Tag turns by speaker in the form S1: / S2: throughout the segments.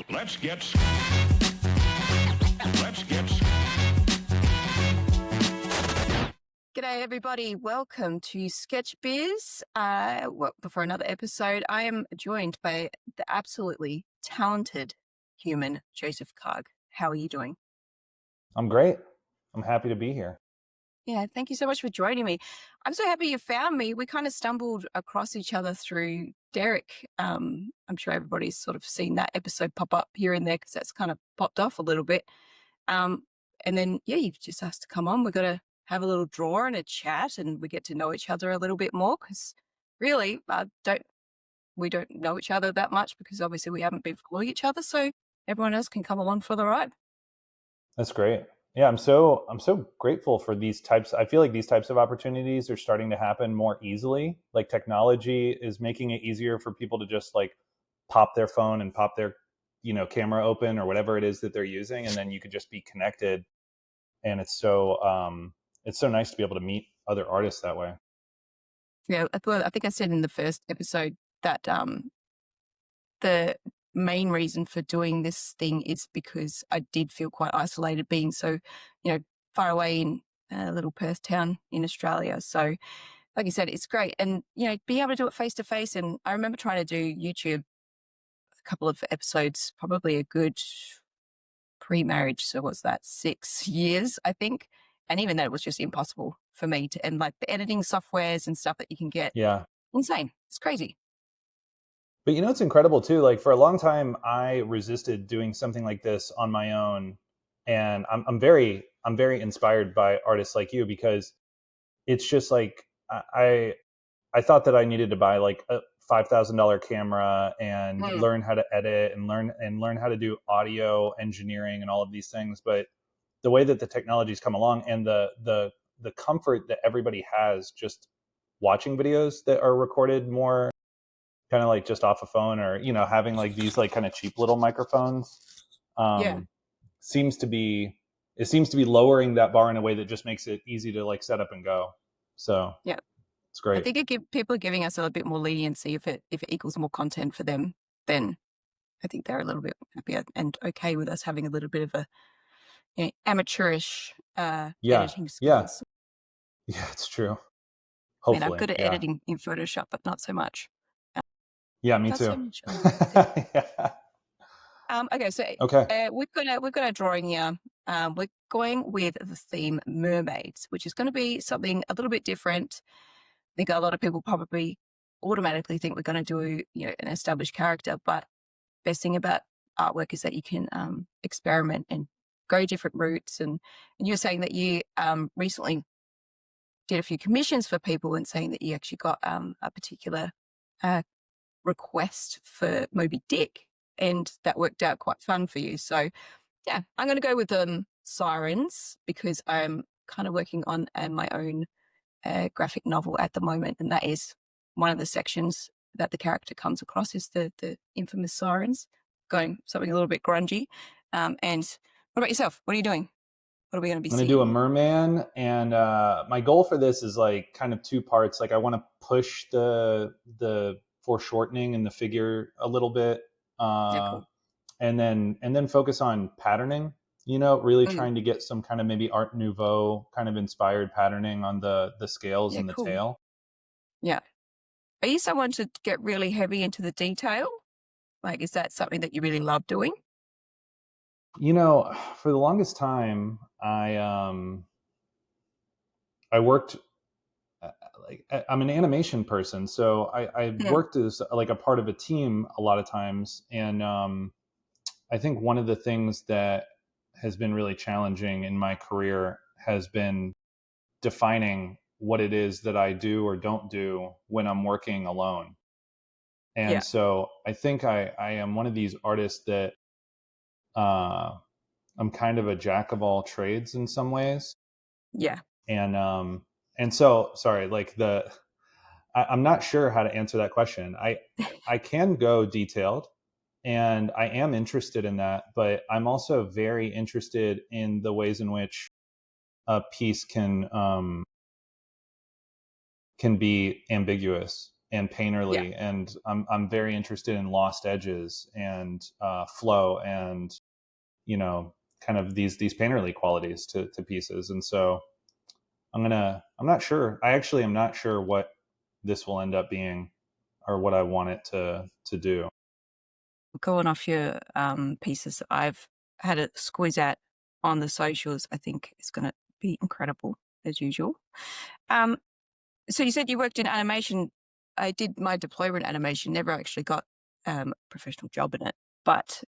S1: Let's get.
S2: G'day everybody, welcome to Sketch Biz. For another episode, I am joined by the absolutely talented human, Joseph Karg. How are you doing?
S3: I'm great. I'm happy to be here.
S2: Yeah, thank you so much for joining me. I'm so happy you found me. We kind of stumbled across each other through Derek. I'm sure everybody's sort of seen that episode pop up here and there because that's kind of popped off a little bit. And then, yeah, you've just asked to come on. We're going to have a little draw and a chat and we get to know each other a little bit more because really we don't know each other that much because obviously we haven't been following each other. So everyone else can come along for the ride.
S3: That's great. Yeah, I'm so grateful for these types. I feel like these types of opportunities are starting to happen more easily. Like technology is making it easier for people to just like pop their phone and pop their, camera open or whatever it is that they're using, and then you could just be connected. And it's so nice to be able to meet other artists that way.
S2: Yeah, I think I said in the first episode that the main reason for doing this thing is because I did feel quite isolated being so, far away in a little Perth town in Australia. So, like you said, it's great. And, being able to do it face to face. And I remember trying to do YouTube a couple of episodes, probably a good pre-marriage. So what's that, 6 years, I think. And even then it was just impossible for me to, and like the editing softwares and stuff that you can get.
S3: Yeah.
S2: Insane. It's crazy.
S3: But it's incredible too. Like for a long time, I resisted doing something like this on my own, and I'm very inspired by artists like you because it's just like I thought that I needed to buy like a $5,000 camera and learn how to edit and learn how to do audio engineering and all of these things. But the way that the technology's come along and the comfort that everybody has just watching videos that are recorded more kind of like just off a phone or having like these like kind of cheap little microphones
S2: Yeah.
S3: seems to be lowering that bar in a way that just makes it easy to like set up and go. So
S2: Yeah.
S3: it's great.
S2: I think people are giving us a little bit more leniency if it equals more content for them, then I think they're a little bit happier and okay with us having a little bit of a amateurish editing
S3: Yeah,
S2: skills.
S3: it's true.
S2: I mean, I'm
S3: Hopefully.
S2: good at
S3: Yeah.
S2: editing in Photoshop, but not so much.
S3: Yeah, me
S2: Not
S3: too.
S2: so much. Yeah.
S3: Yeah.
S2: Okay, so
S3: Okay.
S2: we've got a drawing here. We're going with the theme Mermaids, which is going to be something a little bit different. I think a lot of people probably automatically think we're going to do an established character, but best thing about artwork is that you can experiment and go different routes. And you're saying that you recently did a few commissions for people and saying that you actually got a particular request for Moby Dick, and that worked out quite fun for you. So yeah, I'm going to go with sirens because I'm kind of working on my own graphic novel at the moment, and that is one of the sections that the character comes across is the infamous sirens, going something a little bit grungy. And what about yourself? What are you doing? What are we going to be
S3: I'm going to
S2: seeing?
S3: do a merman, and my goal for this is like kind of two parts. Like I want to push the foreshortening and the figure a little bit,
S2: Yeah, cool.
S3: and then focus on patterning. Really trying to get some kind of maybe Art Nouveau kind of inspired patterning on the scales
S2: Yeah,
S3: and the
S2: cool.
S3: tail.
S2: Yeah. Are you someone to get really heavy into the detail? Like, is that something that you really love doing?
S3: For the longest time, I worked I'm an animation person, so I worked as like a part of a team a lot of times, and I think one of the things that has been really challenging in my career has been defining what it is that I do or don't do when I'm working alone. And
S2: Yeah.
S3: so I think I am one of these artists that uh, I'm kind of a jack of all trades in some ways.
S2: Yeah.
S3: And so sorry, like I'm not sure how to answer that question. I can go detailed, and I am interested in that, but I'm also very interested in the ways in which a piece can be ambiguous and
S2: Yeah.
S3: painterly, and I'm very interested in lost edges and flow, and you know, kind of these painterly qualities to pieces. And so I'm not sure. I actually am not sure what this will end up being or what I want it to do.
S2: Going off your pieces that I've had a squeeze at on the socials, I think it's going to be incredible as usual. Um, so you said you worked in animation. I did my diploma in animation, never actually got a professional job in it. But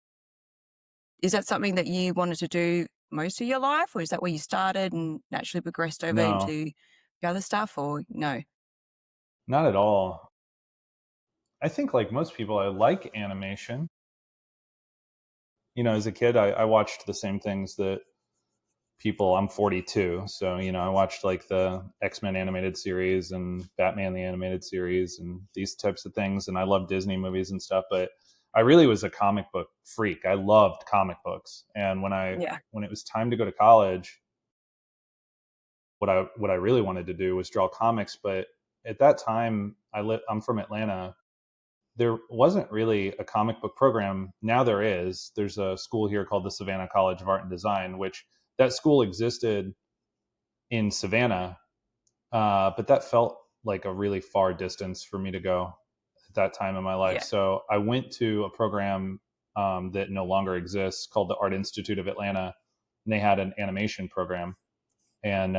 S2: is that something that you wanted to do most of your life, or is that where you started and naturally progressed over
S3: No,
S2: into the other stuff, or no?
S3: not at all. I think like most people, I like animation. You know, as a kid, I watched the same things that people. I'm 42, so you know, I watched like the X-Men animated series and Batman the animated series and these types of things, and I love Disney movies and stuff. But I really was a comic book freak. I loved comic books, and
S2: Yeah.
S3: when it was time to go to college, what I really wanted to do was draw comics. But at that time, I'm from Atlanta. There wasn't really a comic book program. Now there is. There's a school here called the Savannah College of Art and Design, which that school existed in Savannah, but that felt like a really far distance for me to go at that time in my life.
S2: Yeah.
S3: So I went to a program that no longer exists called the Art Institute of Atlanta, and they had an animation program. And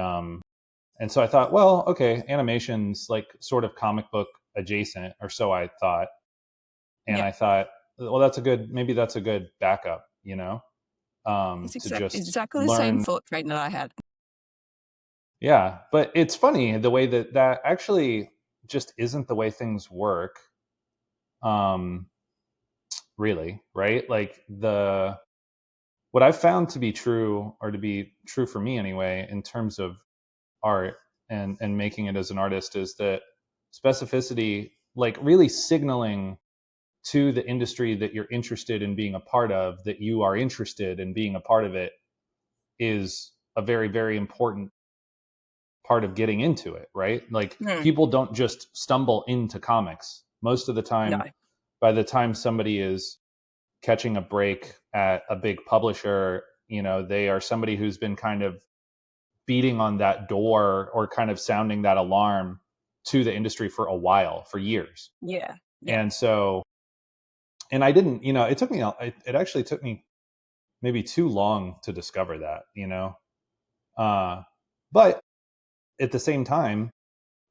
S3: and so I thought, well, okay, animation's like sort of comic book adjacent, or so I thought. And
S2: Yeah.
S3: I thought, well, maybe that's a good backup, you know,
S2: It's
S3: to just
S2: exactly the same
S3: learn.
S2: thought train that I had.
S3: Yeah, but it's funny the way that that actually just isn't the way things work. Um, really, right? Like the what I've found to be true, or to be true for me anyway, in terms of art and making it as an artist, is that specificity, like really signaling to the industry that you're interested in being a part of, that you are interested in being a part of it, is a very, very important part of getting into it, right? Like
S2: Mm,
S3: people don't just stumble into comics. Most of the
S2: no.
S3: time, by the time somebody is catching a break at a big publisher, you know, they are somebody who's been kind of beating on that door or kind of sounding that alarm to the industry for a while, for years.
S2: Yeah. Yeah.
S3: And so, and I didn't, you know, it took me, it actually took me maybe too long to discover that, you know. Uh, but at the same time,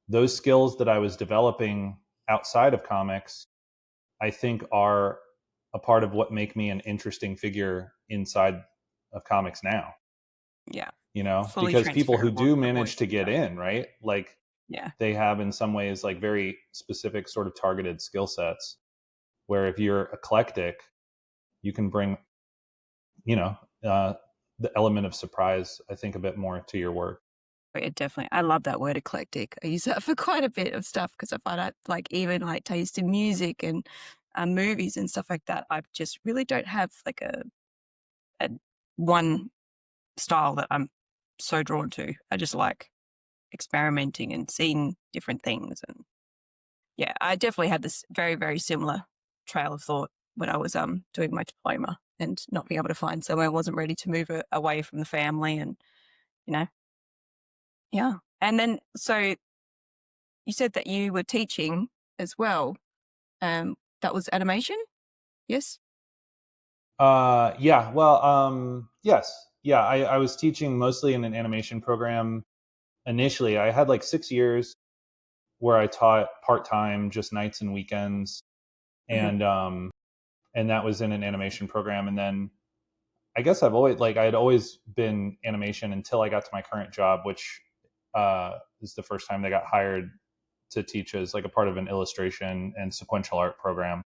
S3: those skills that I was developing outside of comics, I think are a part of what make me an interesting figure inside of comics now,
S2: Yeah.
S3: you know,
S2: Fully
S3: because people who
S2: transferable
S3: do
S2: to the
S3: manage
S2: voice
S3: to
S2: and
S3: get
S2: stuff.
S3: in, right? Like
S2: Yeah.
S3: they have in some ways like very specific sort of targeted skill sets where if you're eclectic, you can bring, you know, uh, the element of surprise, I think, a bit more to your work.
S2: Yeah, definitely. I love that word eclectic. I use that for quite a bit of stuff because I find out like even like taste in music and movies and stuff like that. I just really don't have like a one style that I'm so drawn to. I just like experimenting and seeing different things. And yeah, I definitely had this very, very similar trail of thought when I was doing my diploma and not being able to find somewhere. I wasn't ready to move away from the family and, you know, yeah. And then, so you said that you were teaching as well. That was animation? Yes?
S3: Yeah, well, yes. Yeah, I was teaching mostly in an animation program initially. I had like 6 years where I taught part time, just nights and weekends,
S2: Hmm.
S3: and that was in an animation program. And then I guess I had always been animation until I got to my current job, which is the first time they got hired to teach as like a part of an illustration and sequential art program.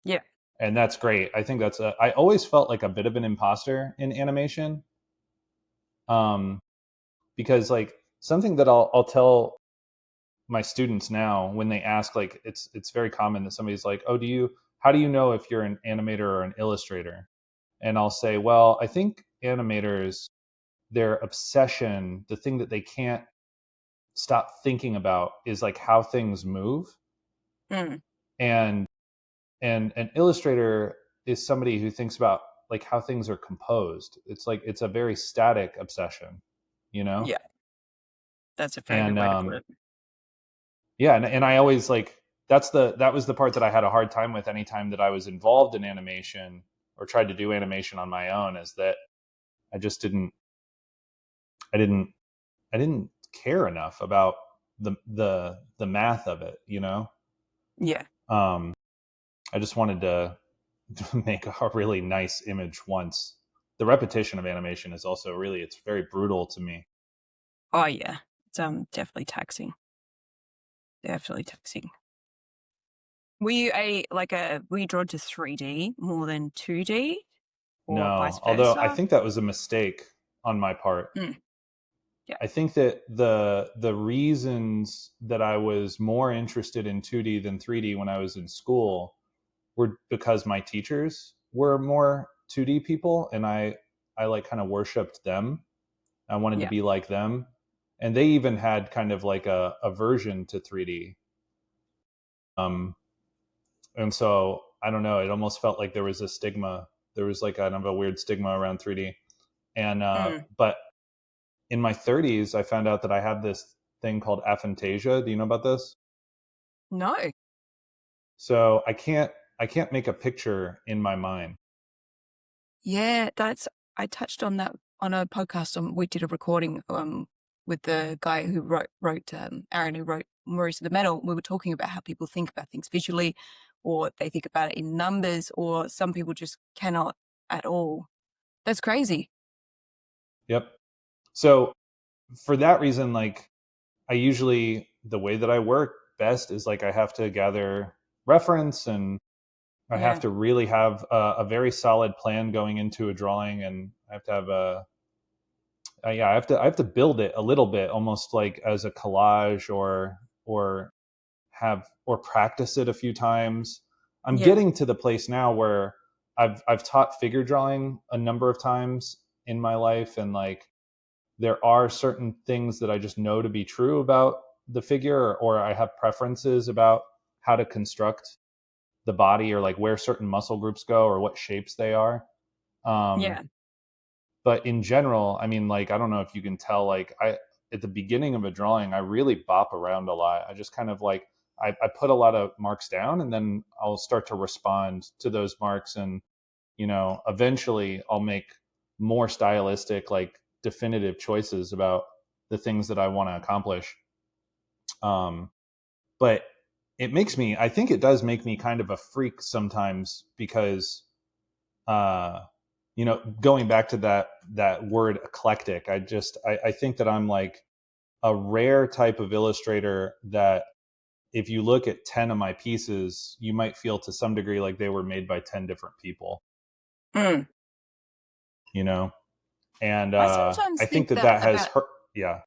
S2: Yeah.
S3: And that's great. I think I always felt like a bit of an imposter in animation, um, because like something that I'll tell my students now when they ask, like it's very common that somebody's like, oh, how do you know if you're an animator or an illustrator? And I'll say, well, I think animators, their obsession, the thing that they can't stop thinking about is like how things move.
S2: Mm.
S3: And an illustrator is somebody who thinks about like how things are composed. It's like it's a very static obsession, you know?
S2: Yeah, that's a very good
S3: And
S2: way to put it.
S3: yeah, and I always like that was the part that I had a hard time with anytime that I was involved in animation or tried to do animation on my own, is that I just I didn't I didn't care enough about the math of it, you know?
S2: Yeah.
S3: Um I just wanted to make a really nice image once. The repetition of animation is also really, it's very brutal to me.
S2: Oh, yeah. It's, definitely taxing. Definitely taxing. Were you drawn to 3D more than 2D or vice
S3: No, although I
S2: versa?
S3: think that was a mistake on my part.
S2: Mm. Yeah.
S3: I think that the reasons that I was more interested in 2D than 3D when I was in school were because my teachers were more 2D people, and I like kind of worshipped them. I wanted to
S2: Yeah.
S3: be like them. And they even had kind of like a aversion to 3D. Um, and so I don't know. It almost felt like there was a stigma. There was like kind of a weird stigma around 3D. And
S2: Mm.
S3: but in my 30s, I found out that I had this thing called aphantasia. Do you know about this?
S2: No.
S3: So I can't make a picture in my mind.
S2: Yeah, I touched on that on a podcast. We did a recording with the guy who wrote Aaron, who wrote Maurice of the Metal. We were talking about how people think about things visually, or they think about it in numbers, or some people just cannot at all. That's crazy.
S3: Yep. So for that reason, like I usually, the way that I work best is like I have to gather reference, and I have
S2: Yeah,
S3: to really have a very solid plan going into a drawing, and I have to have a yeah, I have to build it a little bit, almost like as a collage, or have or practice it a few times. I'm
S2: yeah,
S3: getting to the place now where I've taught figure drawing a number of times in my life, and like there are certain things that I just know to be true about the figure, or I have preferences about how to construct the body, or like where certain muscle groups go or what shapes they are. Um,
S2: yeah,
S3: but in general, I mean, like, I don't know if you can tell, like, at the beginning of a drawing, I really bop around a lot. I just kind of like, I put a lot of marks down, and then I'll start to respond to those marks. And, you know, eventually I'll make more stylistic, like definitive choices about the things that I want to accomplish. Um, but it makes me, I think it does make me kind of a freak sometimes, because uh you know, going back to that word eclectic, I think that I'm like a rare type of illustrator that if you look at 10 of my pieces, you might feel to some degree like they were made by 10 different people,
S2: mm.
S3: you know. And
S2: I sometimes
S3: I think
S2: think
S3: that
S2: that
S3: that has
S2: about.
S3: hurt. Yeah.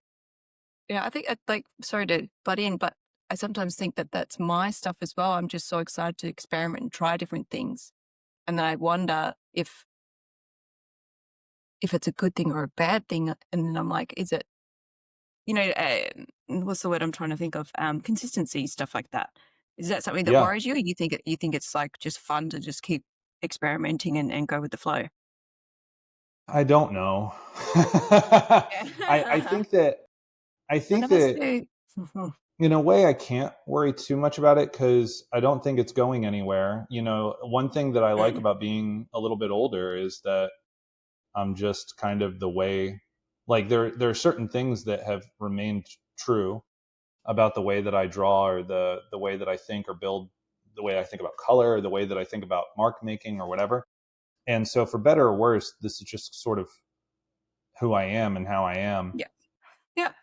S2: Yeah, I think like sorry to butt in, but I sometimes think that that's my stuff as well. I'm just so excited to experiment and try different things, and then I wonder if it's a good thing or a bad thing. And then I'm like, is it, what's the word I'm trying to think of? Consistency, stuff like that. Is that something that
S3: Yeah,
S2: worries you? Or you think it's like just fun to just keep experimenting and go with the flow?
S3: I don't know. I
S2: Yeah.
S3: think that
S2: None of us do.
S3: in a way I can't worry too much about it, because I don't think it's going anywhere. You know, one thing that I like
S2: Mm,
S3: about being a little bit older is that I'm just kind of the way, like there are certain things that have remained true about the way that I draw, or the way that I think or build, the way I think about color, or the way that I think about mark making or whatever. And so for better or worse, this is just sort of who I am and how I am.
S2: yeah. Yeah.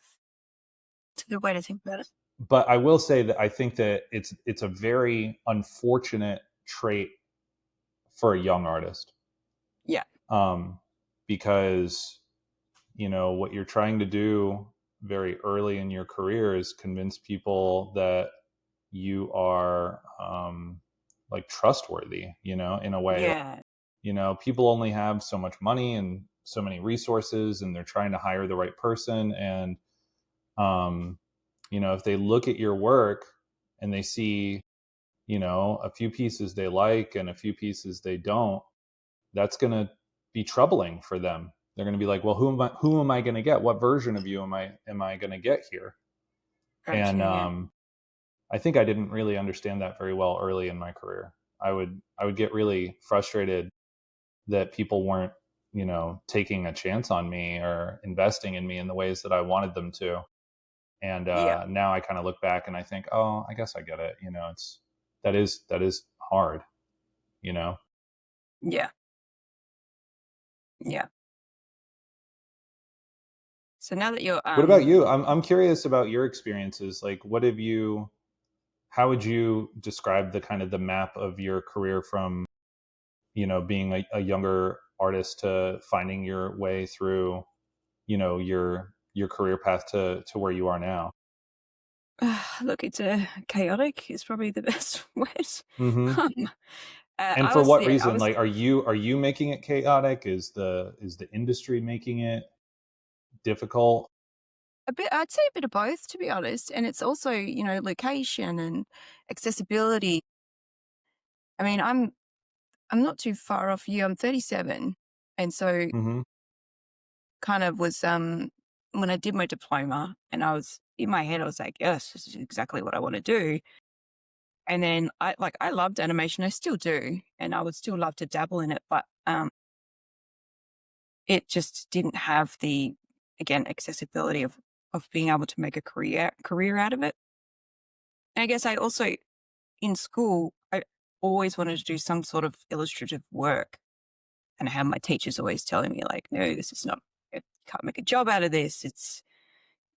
S2: It's a good way to think about it.
S3: But I will say that I think that it's a very unfortunate trait for a young artist,
S2: Yeah.
S3: um, because you know what you're trying to do very early in your career is convince people that you are like trustworthy. You know, in a way, like,
S2: Yeah.
S3: you know, people only have so much money and so many resources, and they're trying to hire the right person. And um, you know, if they look at your work and they see a few pieces they like and a few pieces they don't, that's going to be troubling for them. They're going to be like, well, who am I going to get? What version of you am I going to get here?
S2: Gotcha.
S3: And
S2: Yeah.
S3: I think I didn't really understand that very well early in my career. I would get really frustrated that people weren't, taking a chance on me or investing in me in the ways that I wanted them to. And
S2: Yeah.
S3: now I kind of look back and I think, oh, I guess I get it. It's that is hard. You know.
S2: Yeah. Yeah. So now that you're
S3: What about you? I'm curious about your experiences. Like, what have you? How would you describe the kind of the map of your career from being a younger artist to finding your way through your career path to where you are now?
S2: look, it's a chaotic is probably the best word.
S3: Hmm.
S2: Um,
S3: And
S2: I
S3: for
S2: was
S3: what
S2: yeah, I
S3: reason?
S2: was
S3: Like, are you making it chaotic? Is the industry making it difficult?
S2: a bit. I'd say a bit of both, to be honest. And it's also location and accessibility. I mean, I'm not too far off you. I'm 37, and so
S3: Hmm.
S2: kind of was when I did my diploma, and I was in my head, I was like, yes, this is exactly what I want to do. And then I loved animation. I still do, and I would still love to dabble in it, but it just didn't have the, again, accessibility of being able to make a career out of it. And I guess I also, in school, I always wanted to do some sort of illustrative work, and I had my teachers always telling me like, no, this is not. You can't make a job out of this. It's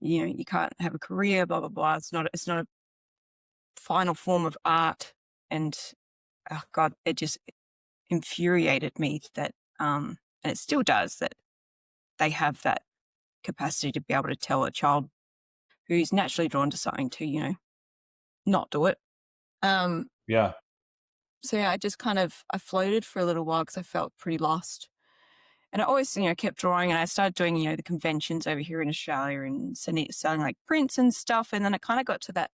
S2: you can't have a career. Blah blah blah. It's not a final form of art. And oh God, it just infuriated me that, and it still does, that they have that capacity to be able to tell a child who's naturally drawn to something to, not do it. Um,
S3: Yeah.
S2: so yeah, I floated for a little while because I felt pretty lost. And I always, kept drawing, and I started doing, the conventions over here in Australia and selling like prints and stuff. And then it kind of got to that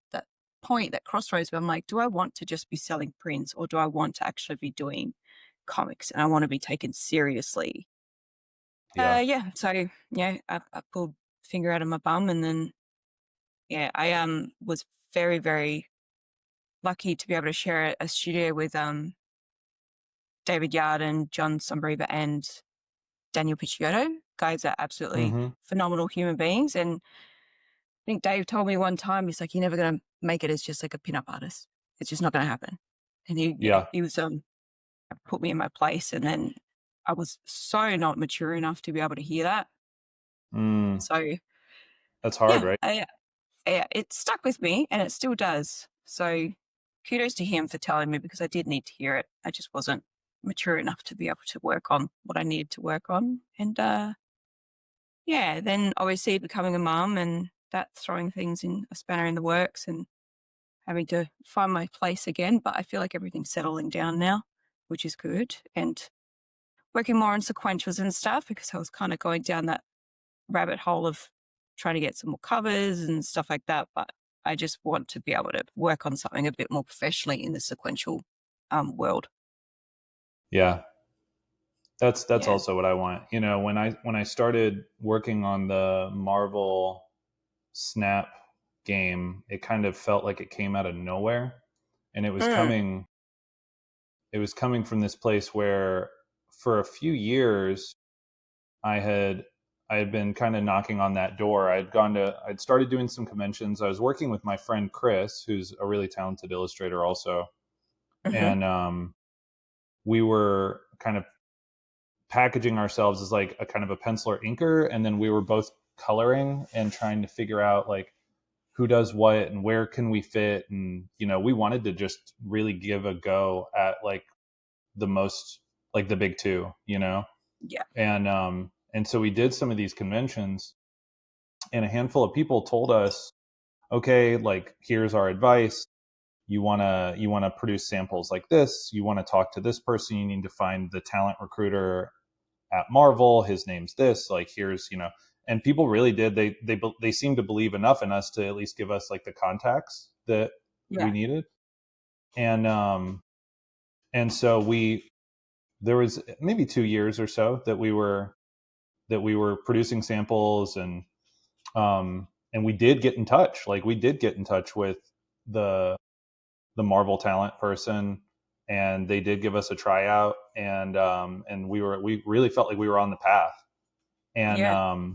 S2: point, that crossroads where I'm like, do I want to just be selling prints, or do I want to actually be doing comics and I want to be taken seriously?
S3: Yeah.
S2: Yeah. So yeah, I pulled finger out of my bum, and then yeah, I was very very lucky to be able to share a studio with David Yard and John Sombriva and Daniel Picciotto. Guys are absolutely
S3: Hmm.
S2: phenomenal human beings. And I think Dave told me one time, he's like, "You're never going to make it as just like a pinup artist. It's just not going to happen." And
S3: Yeah.
S2: he was put me in my place, and then I was so not mature enough to be able to hear that.
S3: Mm,
S2: So
S3: that's hard,
S2: yeah,
S3: right?
S2: yeah, it stuck with me, and it still does. So kudos to him for telling me, because I did need to hear it. I just wasn't mature enough to be able to work on what I needed to work on. And yeah, then obviously becoming a mum, and that throwing things in a spanner in the works, and having to find my place again. But I feel like everything's settling down now, which is good. And working more on sequentials and stuff, because I was kind of going down that rabbit hole of trying to get some more covers and stuff like that. But I just want to be able to work on something a bit more professionally in the sequential world.
S3: Yeah. That's
S2: Yeah.
S3: also what I want. When I started working on the Marvel Snap game, it kind of felt like it came out of nowhere, and it was
S2: Mm,
S3: coming it was coming from this place where for a few years I had I had been kind of knocking on that door. I'd started doing some conventions. I was working with my friend Chris, who's a really talented illustrator also.
S2: hmm.
S3: And we were kind of packaging ourselves as like a kind of a penciler inker, and then we were both coloring and trying to figure out like who does what and where can we fit. And we wanted to just really give a go at like the most, like the big two.
S2: Yeah.
S3: And so we did some of these conventions, and a handful of people told us, okay, like here's our advice. You want to produce samples like this. You want to talk to this person. You need to find the talent recruiter at Marvel. His name's this. Like here's. And people really did. They seemed to believe enough in us to at least give us like the contacts that we
S2: Yeah.
S3: needed. And so there was maybe 2 years or so that we were producing samples, and we did get in touch. Like, we did get in touch with the Marvel talent person, and they did give us a tryout, and we really felt like we were on the path. And
S2: Yeah.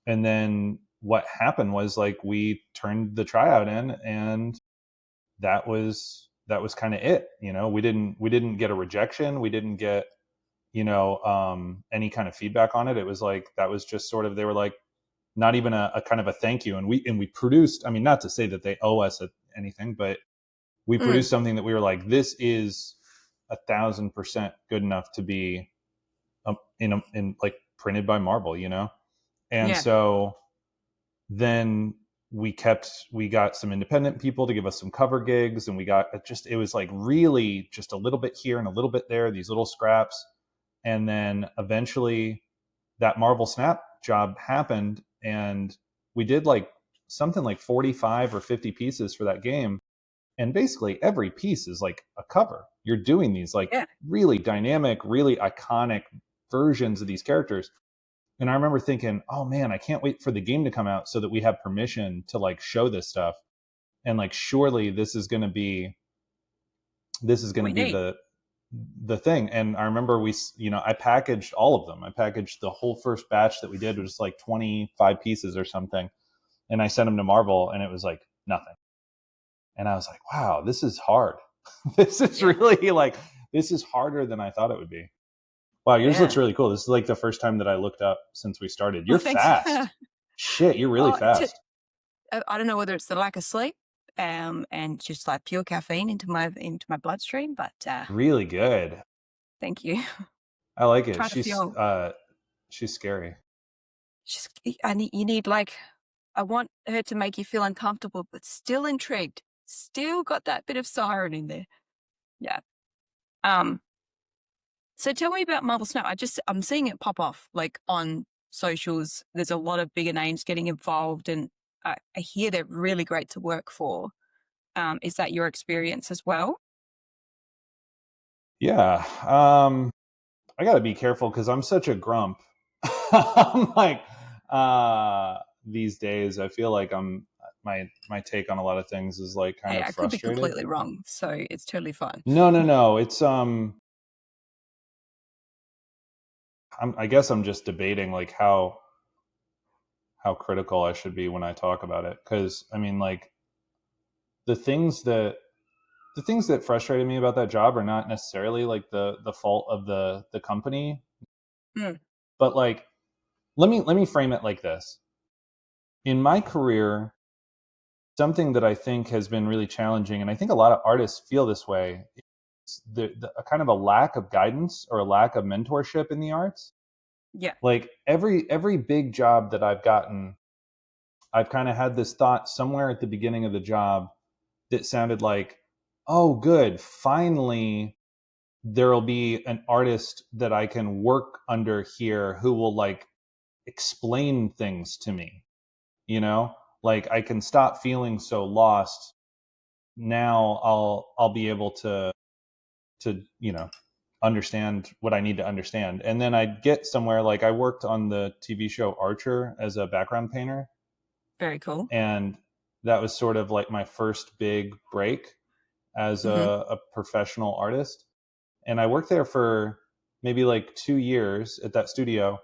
S3: and then what happened was, like, we turned the tryout in, and that was kind of it. We didn't get a rejection. We didn't get any kind of feedback on it. It was like, that was just sort of, they were like, not even a kind of a thank you. And we produced, I mean, not to say that they owe us anything, but we
S2: Mm.
S3: produced something that we were like, this is 1,000% good enough to be in like printed by Marvel. And
S2: Yeah.
S3: so then we got some independent people to give us some cover gigs, and we got it was like really just a little bit here and a little bit there, these little scraps. And then eventually that Marvel Snap job happened, and we did like something like 45 or 50 pieces for that game. And basically every piece is like a cover. You're doing these like
S2: Yeah.
S3: really dynamic, really iconic versions of these characters. And I remember thinking, oh man, I can't wait for the game to come out so that we have permission to like show this stuff. And like, surely this is going to
S2: We
S3: be
S2: need.
S3: the thing. And I remember I packaged all of them. I packaged the whole first batch that we did, was like 25 pieces or something. And I sent them to Marvel, and it was like nothing. And I was like, wow, this is hard. This is
S2: Yeah.
S3: really like, this is harder than I thought it would be. Wow, yours looks
S2: Yeah.
S3: really cool. This is like the first time that I looked up since we started.
S2: Well,
S3: You're
S2: thanks.
S3: fast. Shit, you're really
S2: Oh,
S3: fast.
S2: I don't know whether it's the lack of sleep, and just like pure caffeine into my bloodstream, but
S3: Really good.
S2: thank you.
S3: I like it.
S2: Try to feel.
S3: She's scary.
S2: Just you need like, I want her to make you feel uncomfortable, but still intrigued. Still got that bit of siren in there. Yeah. Um. So tell me about Marvel Snap. I'm seeing it pop off like on socials. There's a lot of bigger names getting involved, and I hear they're really great to work for. Is that your experience as well?
S3: Yeah. I got to be careful because I'm such a grump. I'm like, these days, I feel like my take on a lot of things is like kind
S2: Hey,
S3: of
S2: I could be
S3: frustrated.
S2: completely wrong, so it's totally fine.
S3: No, no, no. I guess I'm just debating like how critical I should be when I talk about it. Because I mean, like, the things that the things that frustrated me about that job are not necessarily like the fault of the company,
S2: Mm,
S3: but like, let me frame it like this. In my career, something that I think has been really challenging, and I think a lot of artists feel this way, is a kind of a lack of guidance or a lack of mentorship in the arts.
S2: yeah.
S3: Like, every big job that I've gotten, I've kind of had this thought somewhere at the beginning of the job that sounded like, oh, good, finally there'll be an artist that I can work under here who will like explain things to me, like, I can stop feeling so lost. Now I'll be able to understand what I need to understand. And then I'd get somewhere, like, I worked on the TV show Archer as a background painter,
S2: Very cool.
S3: and that was sort of like my first big break as
S2: Hmm.
S3: a professional artist. And I worked there for maybe like 2 years at that studio,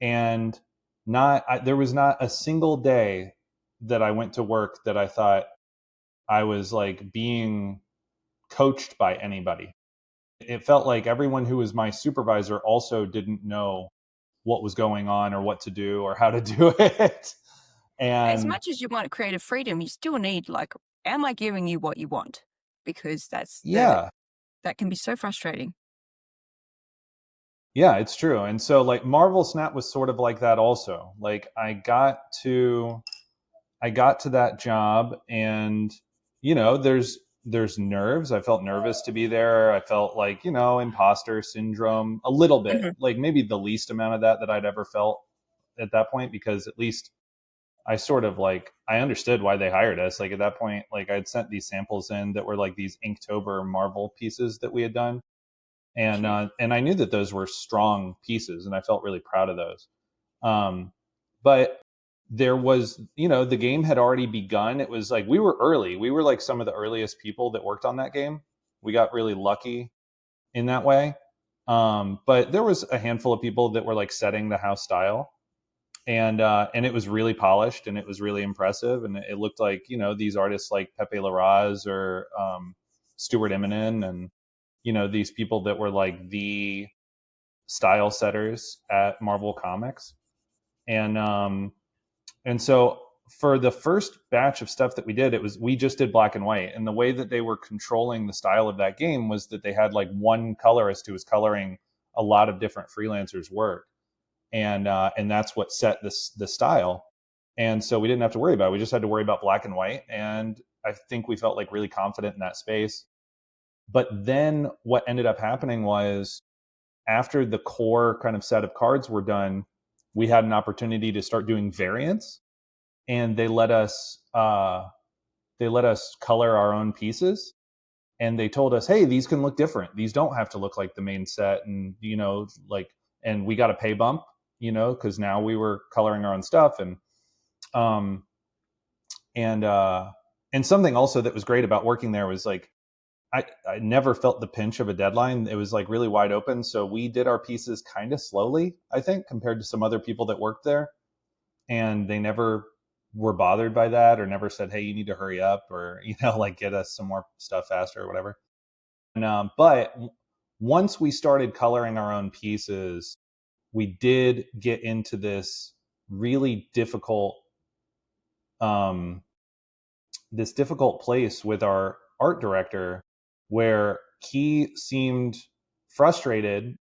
S3: and there was not a single day that I went to work that I thought I was like being coached by anybody. It felt like everyone who was my supervisor also didn't know what was going on or what to do or how to do it.
S2: As
S3: And
S2: much as you want creative freedom, you still need like, am I giving you what you want? Because
S3: yeah,
S2: that can be so frustrating.
S3: yeah, it's true. And so, like, Marvel Snap was sort of like that also. Like, I got to that job, and there's nerves. I felt nervous to be there. I felt like, imposter syndrome a little bit,
S2: Hmm.
S3: like maybe the least amount of that I'd ever felt at that point, because at least I sort of like, I understood why they hired us. Like at that point, like I'd sent these samples in that were like these Inktober Marvel pieces that we had done.
S2: Cute.
S3: And I knew that those were strong pieces and I felt really proud of those. But there was, the game had already begun. It was like we were early. We were like some of the earliest people that worked on that game. We got really lucky in that way. But there was a handful of people that were like setting the house style, and it was really polished and it was really impressive. And it looked like these artists like Pepe Larraz or Stuart Immonen, and these people that were like the style setters at Marvel Comics. And so for the first batch of stuff that we did, we just did black and white. And the way that they were controlling the style of that game was that they had like one colorist who was coloring a lot of different freelancers' work, and that's what set the style. And so we didn't have to worry about it. We just had to worry about black and white, and I think we felt like really confident in that space. But then what ended up happening was, after the core kind of set of cards were done, we had an opportunity to start doing variants, and they let us color our own pieces. And they told us, hey, these can look different, these don't have to look like the main set. And like, and we got a pay bump, because now we were coloring our own stuff. Um and uh and something also that was great about working there was like, I never felt the pinch of a deadline. It was like really wide open. So we did our pieces kind of slowly, I think, compared to some other people that worked there. And they never were bothered by that, or never said, hey, you need to hurry up, or, like get us some more stuff faster or whatever. But once we started coloring our own pieces, we did get into this really um, difficult place with our art director, where he seemed frustrated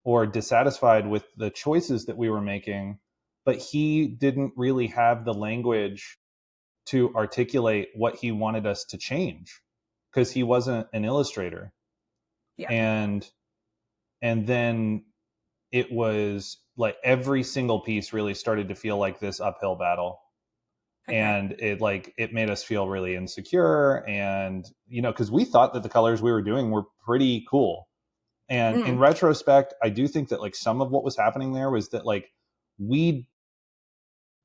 S3: or dissatisfied with the choices that we were making, but he didn't really have the language to articulate what he wanted us to change, because he wasn't an illustrator.
S2: Yeah.
S3: And then it was like every single piece really started to feel like this uphill battle.
S2: Okay.
S3: And it made us feel really insecure. And because we thought that the colors we were doing were pretty cool. And in
S2: Mm.
S3: retrospect, I do think that like some of what was happening there was that like we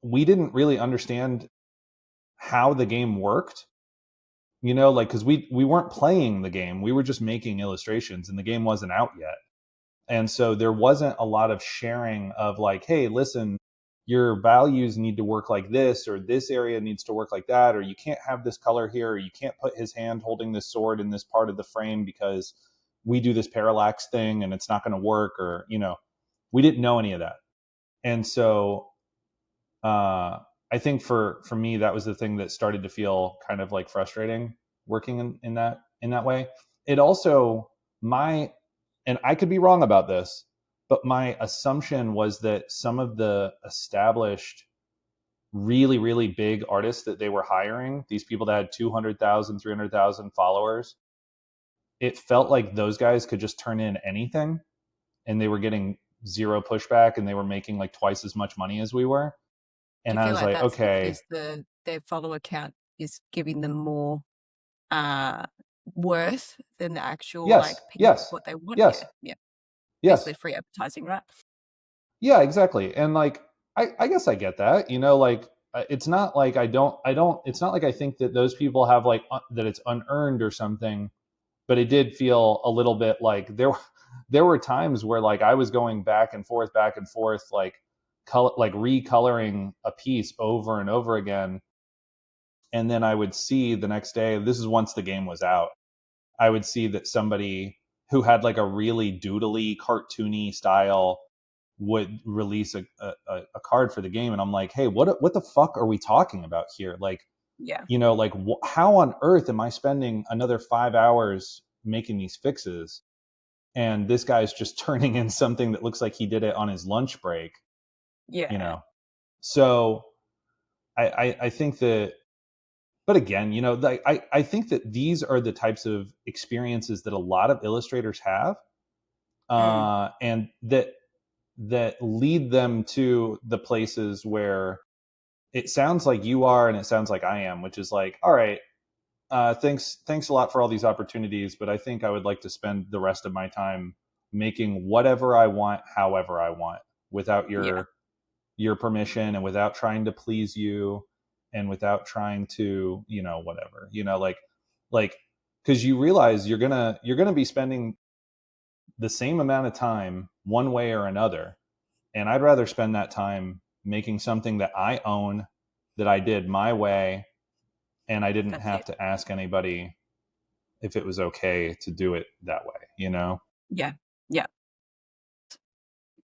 S3: we didn't really understand how the game worked, like, because we weren't playing the game, we were just making illustrations, and the game wasn't out yet. And so there wasn't a lot of sharing of like, hey, listen, your values need to work like this, or this area needs to work like that, or you can't have this color here, or you can't put his hand holding this sword in this part of the frame because we do this parallax thing and it's not going to work, or we didn't know any of that. And so uh I think for me, that was the thing that started to feel kind of like frustrating, working in that way. It also, my and I could be wrong about this, but my assumption was that some of the established, really, really big artists that they were hiring, these people that had 200,000, 300,000 followers, it felt like those guys could just turn in anything, and they were getting zero pushback, and they were making like twice as much money as we were.
S2: Do
S3: And
S2: you
S3: I
S2: feel
S3: was
S2: like
S3: like,
S2: that's
S3: okay,
S2: because their follower count is giving them more uh worth than the actual
S3: yes,
S2: like piece of
S3: yes,
S2: what they want? Yeah.
S3: yes,
S2: Yeah.
S3: yes.
S2: Basically free advertising, right?
S3: Yeah, exactly. And like, I guess I get that, like, it's not like it's not like I think that those people have like, that it's unearned or something. But it did feel a little bit like there were times where like I was going back and forth, like like recoloring a piece over and over again. And then I would see the next day, this is once the game was out, I would see that somebody who had like a really doodly, cartoony style would release a card for the game, and I'm like, hey, what the fuck are we talking about here? Like,
S2: Yeah.
S3: like, how on earth am I spending another 5 hours making these fixes, and this guy's just turning in something that looks like he did it on his lunch break, you
S2: Yeah.
S3: know? So I think that, but again, like, I think that these are the types of experiences that a lot of illustrators have,
S2: Mm.
S3: and that lead them to the places where it sounds like you are, and it sounds like I am, which is like, all right, thanks a lot for all these opportunities, but I think I would like to spend the rest of my time making whatever I want, however I want, without
S2: Yeah,
S3: your permission and without trying to please you and without trying to, whatever, like because you realize you're gonna be spending the same amount of time one way or another, and I'd rather spend that time making something that I own, that I did my way, and I didn't
S2: that's
S3: have
S2: it.
S3: to ask anybody if it was okay to do it that way.
S2: Yeah, yeah.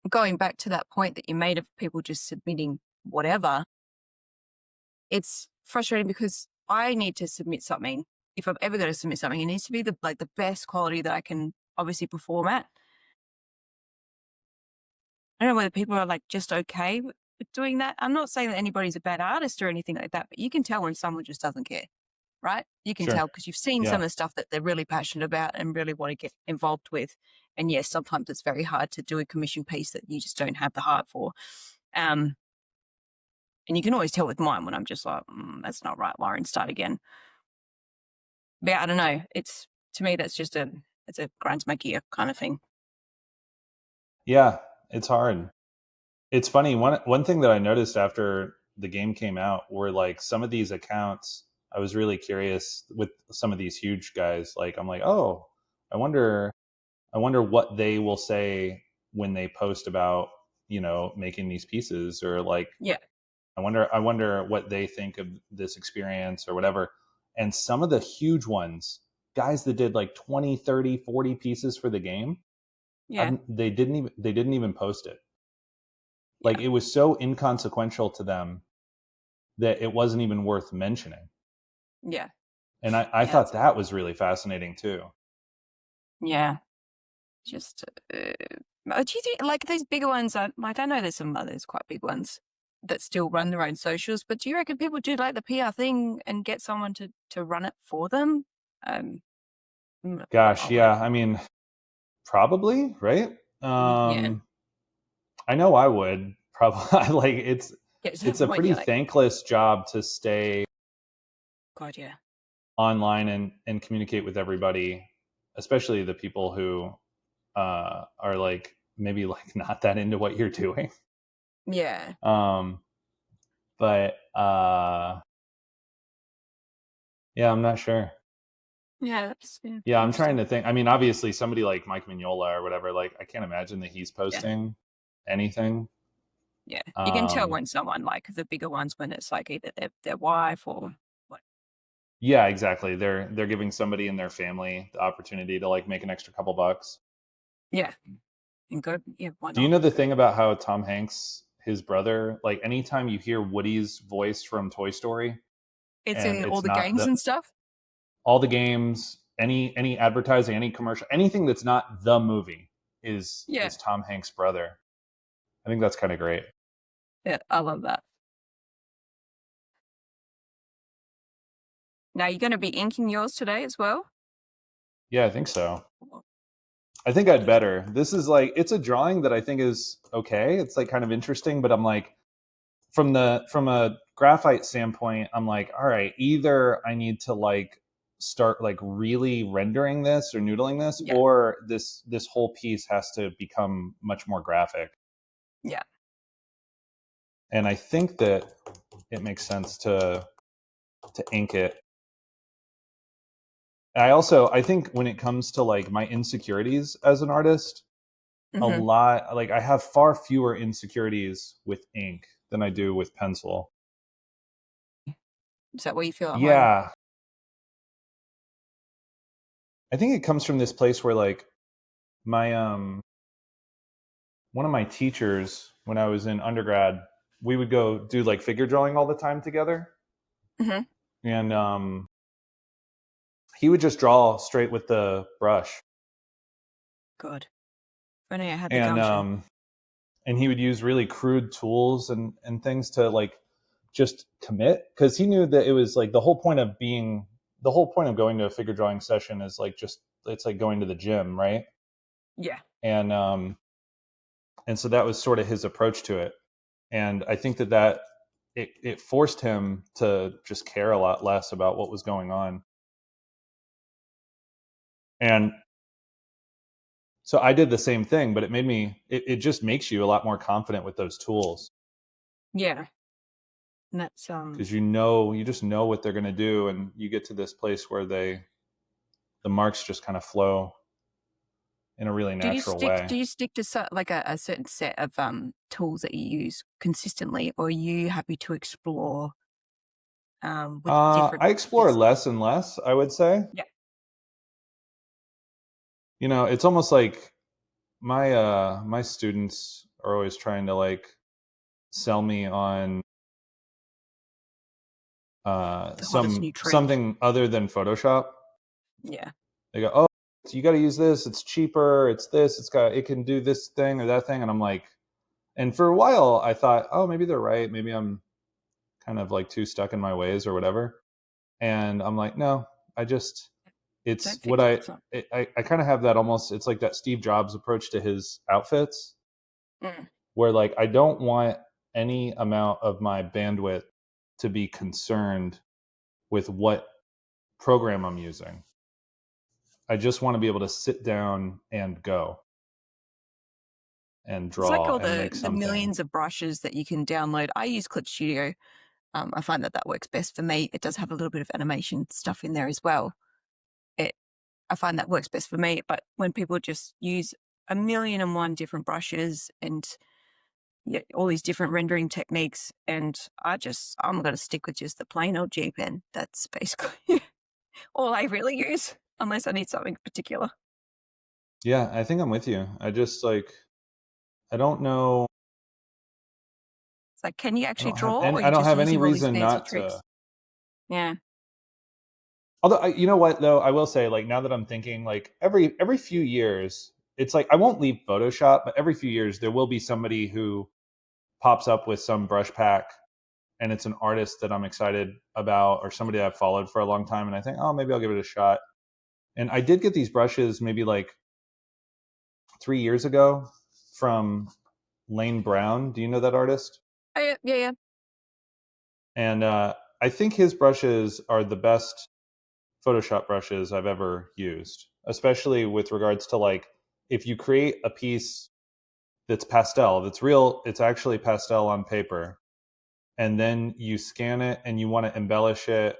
S2: Going back to that point that you made of people just submitting whatever, it's frustrating because I need to submit something. If I'm ever going to submit something, it needs to be the best quality that I can obviously perform at. I don't know whether people are like just okay with doing that. I'm not saying that anybody's a bad artist or anything like that, but you can tell when someone just doesn't care, right? You can
S3: Sure.
S2: tell because you've seen some
S3: Yeah.
S2: of the stuff that they're really passionate about and really want to get involved with. And yes, sometimes it's very hard to do a commission piece that you just don't have the heart for. And you can always tell with mine when I'm just like, that's not right, Lauren, start again. But yeah, I don't know. It's to me that's just it's a grind my gear kind of thing.
S3: Yeah, it's hard. It's funny. One thing that I noticed after the game came out were like some of these accounts. I was really curious with some of these huge guys. Like I'm like, oh, I wonder, I wonder what they will say when they post about making these pieces, or like
S2: Yeah,
S3: I wonder what they think of this experience or whatever. And some of the huge ones, guys that did like 20, 30, 40 pieces for the game,
S2: yeah,
S3: they didn't even post it. Like
S2: yeah.
S3: it was so inconsequential to them that it wasn't even worth mentioning.
S2: Yeah,
S3: And I
S2: yeah,
S3: thought that was really fascinating too.
S2: yeah. Just, do you think like these bigger ones are like I know there's some others quite big ones that still run their own socials, but do you reckon people do like the PR thing and get someone to run it for them? Um,
S3: Gosh,
S2: I would,
S3: yeah. I mean, probably, right?
S2: yeah,
S3: I know I would probably like
S2: get to
S3: it's
S2: the
S3: a
S2: point
S3: pretty
S2: you're like,
S3: thankless job to stay
S2: God, yeah,
S3: online and communicate with everybody, especially the people who are like maybe like not that into what you're doing.
S2: yeah,
S3: Um, but yeah, I'm not sure.
S2: yeah, that's yeah,
S3: Yeah, I'm trying
S2: interesting.
S3: to think. I mean, obviously, somebody like Mike Mignola or whatever, like I can't imagine that he's
S2: Yeah,
S3: posting anything.
S2: yeah. You can tell
S3: Um,
S2: when someone like the bigger ones when it's like either their wife or what.
S3: yeah, exactly. They're giving somebody in their family the opportunity to like make an extra couple bucks.
S2: Yeah, and go, yeah, why
S3: Do you
S2: not?
S3: know the thing about how Tom Hanks, his brother, like anytime you hear Woody's voice from Toy Story,
S2: It's
S3: and
S2: in all
S3: it's
S2: the
S3: not
S2: games
S3: the
S2: and stuff.
S3: all the games, any advertising, any commercial, anything that's not the movie is
S2: Yeah,
S3: is Tom Hanks' brother. I think that's kind of great.
S2: yeah, I love that. Now you're going to be inking yours today as well.
S3: Yeah, I think so.
S2: Well,
S3: I think I'd better. This is like it's a drawing that I think is okay. It's like kind of interesting, but I'm like from a graphite standpoint, I'm like, all right, either I need to like start like really rendering this or noodling this,
S2: yeah,
S3: or this whole piece has to become much more graphic.
S2: yeah,
S3: And I think that it makes sense to ink it. I think when it comes to like my insecurities as an artist, a
S2: hmm.
S3: lot like I have far fewer insecurities with ink than I do with pencil.
S2: Is that where you feel at home?
S3: Yeah, I think it comes from this place where like my one of my teachers when I was in undergrad, we would go do like figure drawing all the time together,
S2: Hmm.
S3: and he would just draw straight with the brush,
S2: Good. If only I had the
S3: and
S2: gumption.
S3: he would use really crude tools and things to like just commit, because he knew that it was like the whole point of going to a figure drawing session is like just it's like going to the gym, right?
S2: Yeah,
S3: and and so that was sort of his approach to it, and I think that it forced him to just care a lot less about what was going on. And so I did the same thing, but it just makes you a lot more confident with those tools
S2: Yeah. And that's
S3: because you just know what they're going to do, and you get to this place where the marks just kind of flow in a really natural way.
S2: do you stick to like a certain set of tools that you use consistently, or are you happy to explore with different
S3: I explore
S2: brushes?
S3: less and less, I would say.
S2: Yeah.
S3: It's almost like my students are always trying to like sell me on
S2: The hottest new trend.
S3: something other than Photoshop.
S2: Yeah.
S3: They go, "Oh, you got to use this. It's cheaper. It's this. It can do this thing or that thing." And I'm like, and for a while I thought, "Oh, maybe they're right. Maybe I'm kind of like too stuck in my ways or whatever." And I'm like, "No, I just it's
S2: Don't
S3: what
S2: fix what's not.
S3: I kind of have that almost it's like that Steve Jobs approach to his outfits
S2: Mm.
S3: where like I don't want any amount of my bandwidth to be concerned with what program I'm using. I just want to be able to sit down and go and
S2: It's like
S3: draw
S2: all
S3: and make
S2: the
S3: something."
S2: millions of brushes that you can download. I use Clip Studio. I find that works best for me. It does have a little bit of animation stuff in there as well. It I find that works best for me. But when people just use a million and one different brushes and yeah, all these different rendering techniques, and I'm going to stick with just the plain old G pen. That's basically all I really use, unless I need something particular.
S3: Yeah, I think I'm with you. I just like I don't know.
S2: It's like, can you actually draw, or are
S3: I
S2: you
S3: don't
S2: just
S3: have any
S2: using all these
S3: reason
S2: fancy
S3: not
S2: tricks?
S3: to.
S2: Yeah.
S3: Although you know what though, I will say like now that I'm thinking like every few years, it's like I won't leave Photoshop, but every few years there will be somebody who pops up with some brush pack and it's an artist that I'm excited about or somebody I've followed for a long time and I think, "Oh, maybe I'll give it a shot." And I did get these brushes maybe like 3 years ago from Lane Brown. Do you know that artist?
S2: Oh, yeah, yeah, yeah.
S3: And I think his brushes are the best Photoshop brushes I've ever used, especially with regards to like if you create a piece that's pastel, that's real, it's actually pastel on paper, and then you scan it and you want to embellish it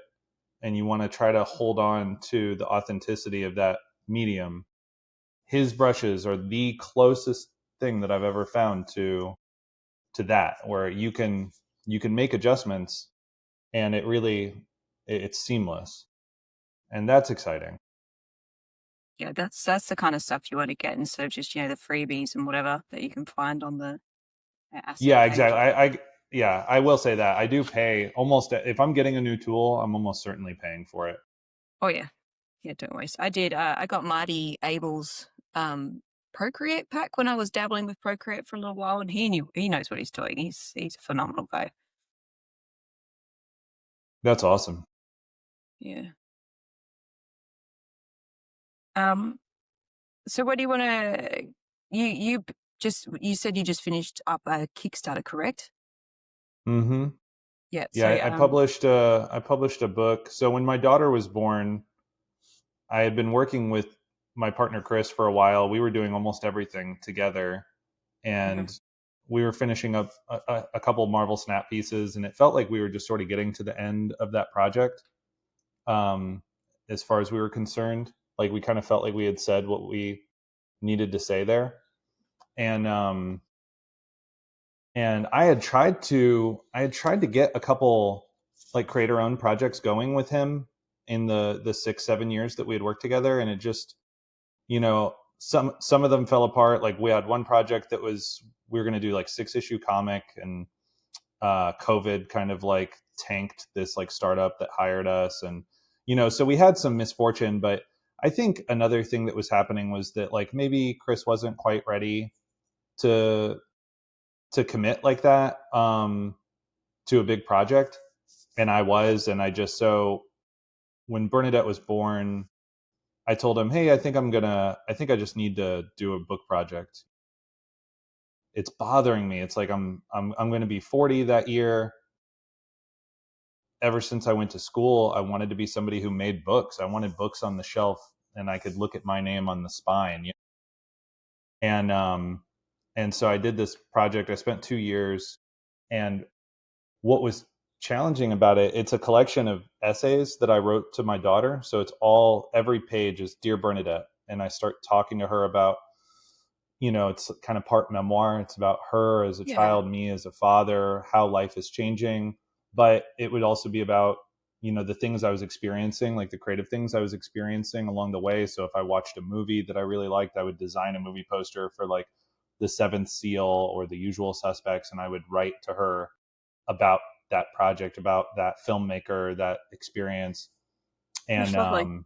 S3: and you want to try to hold on to the authenticity of that medium. His brushes are the closest thing that I've ever found to that, where you can make adjustments and it's seamless, and that's exciting.
S2: Yeah, that's the kind of stuff you want to get instead of just the freebies and whatever that you can find on the asset
S3: Yeah, exactly.
S2: page.
S3: Yeah, I will say that I do pay almost if I'm getting a new tool, I'm almost certainly paying for it.
S2: Oh yeah, yeah. Don't worry. I got Marty Abel's Procreate pack when I was dabbling with Procreate for a little while, and he knows what he's doing. He's a phenomenal guy.
S3: That's awesome.
S2: Yeah. Um. So what do you want to? You said you just finished up a Kickstarter, correct?
S3: Hmm.
S2: Yeah.
S3: Yeah,
S2: So
S3: I published a book. So when my daughter was born, I had been working with my partner Chris for a while. We were doing almost everything together,
S2: mhm.
S3: and we were finishing up a couple Marvel Snap pieces, and it felt like we were just sort of getting to the end of that project. Um, as far as we were concerned, like we kind of felt like we had said what we needed to say there, and I had tried to get a couple like creator owned projects going with him in the 6 7 years that we had worked together, and it just some of them fell apart. Like we had one project that was we were going to do like 6 issue comic, and COVID kind of like tanked this like startup that hired us, and so we had some misfortune. But I think another thing that was happening was that like maybe Chris wasn't quite ready to commit like that to a big project, and I was, and I just so when Bernadette was born, I told him, "Hey, I think I just need to do a book project. It's bothering me. It's like I'm going to be 40 that year, ever since I went to school, I wanted to be somebody who made books. I wanted books on the shelf and I could look at my name on the spine. And and so I did this project. I spent 2 years, and what was challenging about it, it's a collection of essays that I wrote to my daughter. So it's all, every page is Dear Bernadette, and I start talking to her about, it's kind of part memoir. It's about her as a
S2: Yeah.
S3: child, me as a father, how life is changing. But it would also be about, the things I was experiencing, like the creative things I was experiencing along the way. So if I watched a movie that I really liked, I would design a movie poster for like The Seventh Seal or The Usual Suspects, and I would write to her about that project, about that filmmaker, that experience.
S2: That's
S3: And
S2: lovely.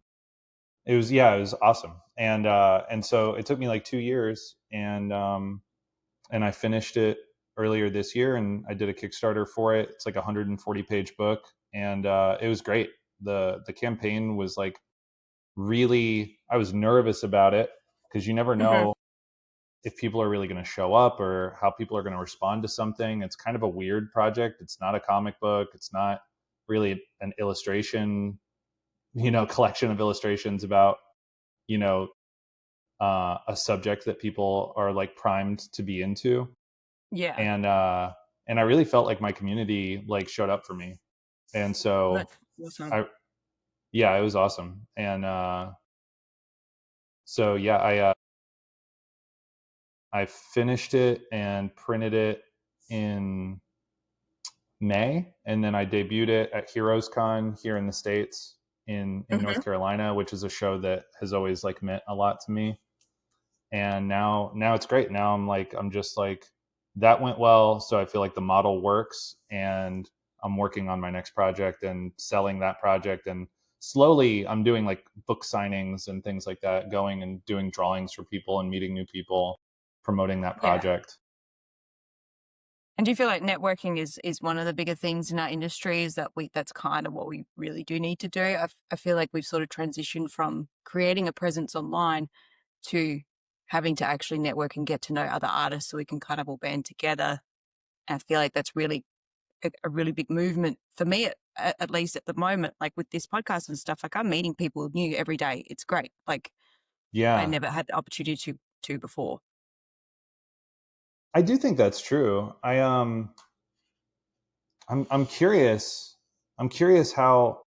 S3: it was, yeah, it was awesome. And so it took me like 2 years, and I finished it earlier this year, and I did a Kickstarter for it. It's like a 140-page book, and it was great. The campaign was like, really, I was nervous about it because you never
S2: Hmm.
S3: know if people are really going to show up or how people are going to respond to something. It's kind of a weird project. It's not a comic book. It's not really an illustration, collection of illustrations about, you know, a subject that people are like primed to be into.
S2: Yeah.
S3: And I really felt like my community like showed up for me. And so
S2: That's awesome.
S3: I, yeah, it was awesome. And so yeah, I finished it and printed it in May, and then I debuted it at Heroes Con here in the States, in North
S2: Hmm.
S3: Carolina, which is a show that has always like meant a lot to me. And now it's great. Now I'm just like, that went well, so I feel like the model works, and I'm working on my next project and selling that project, and slowly I'm doing like book signings and things like that, going and doing drawings for people and meeting new people, promoting that
S2: Yeah.
S3: project.
S2: And do you feel like networking is one of the bigger things in our industry? Is that that's kind of what we really do need to do? I feel like we've sort of transitioned from creating a presence online to having to actually network and get to know other artists so we can kind of all band together. And I feel like that's really a really big movement for me, at least at the moment. Like with this podcast and stuff, like I'm meeting people new every day. It's great. Like I
S3: Yeah,
S2: never had the opportunity to before.
S3: I do think that's true. I'm curious. I'm curious how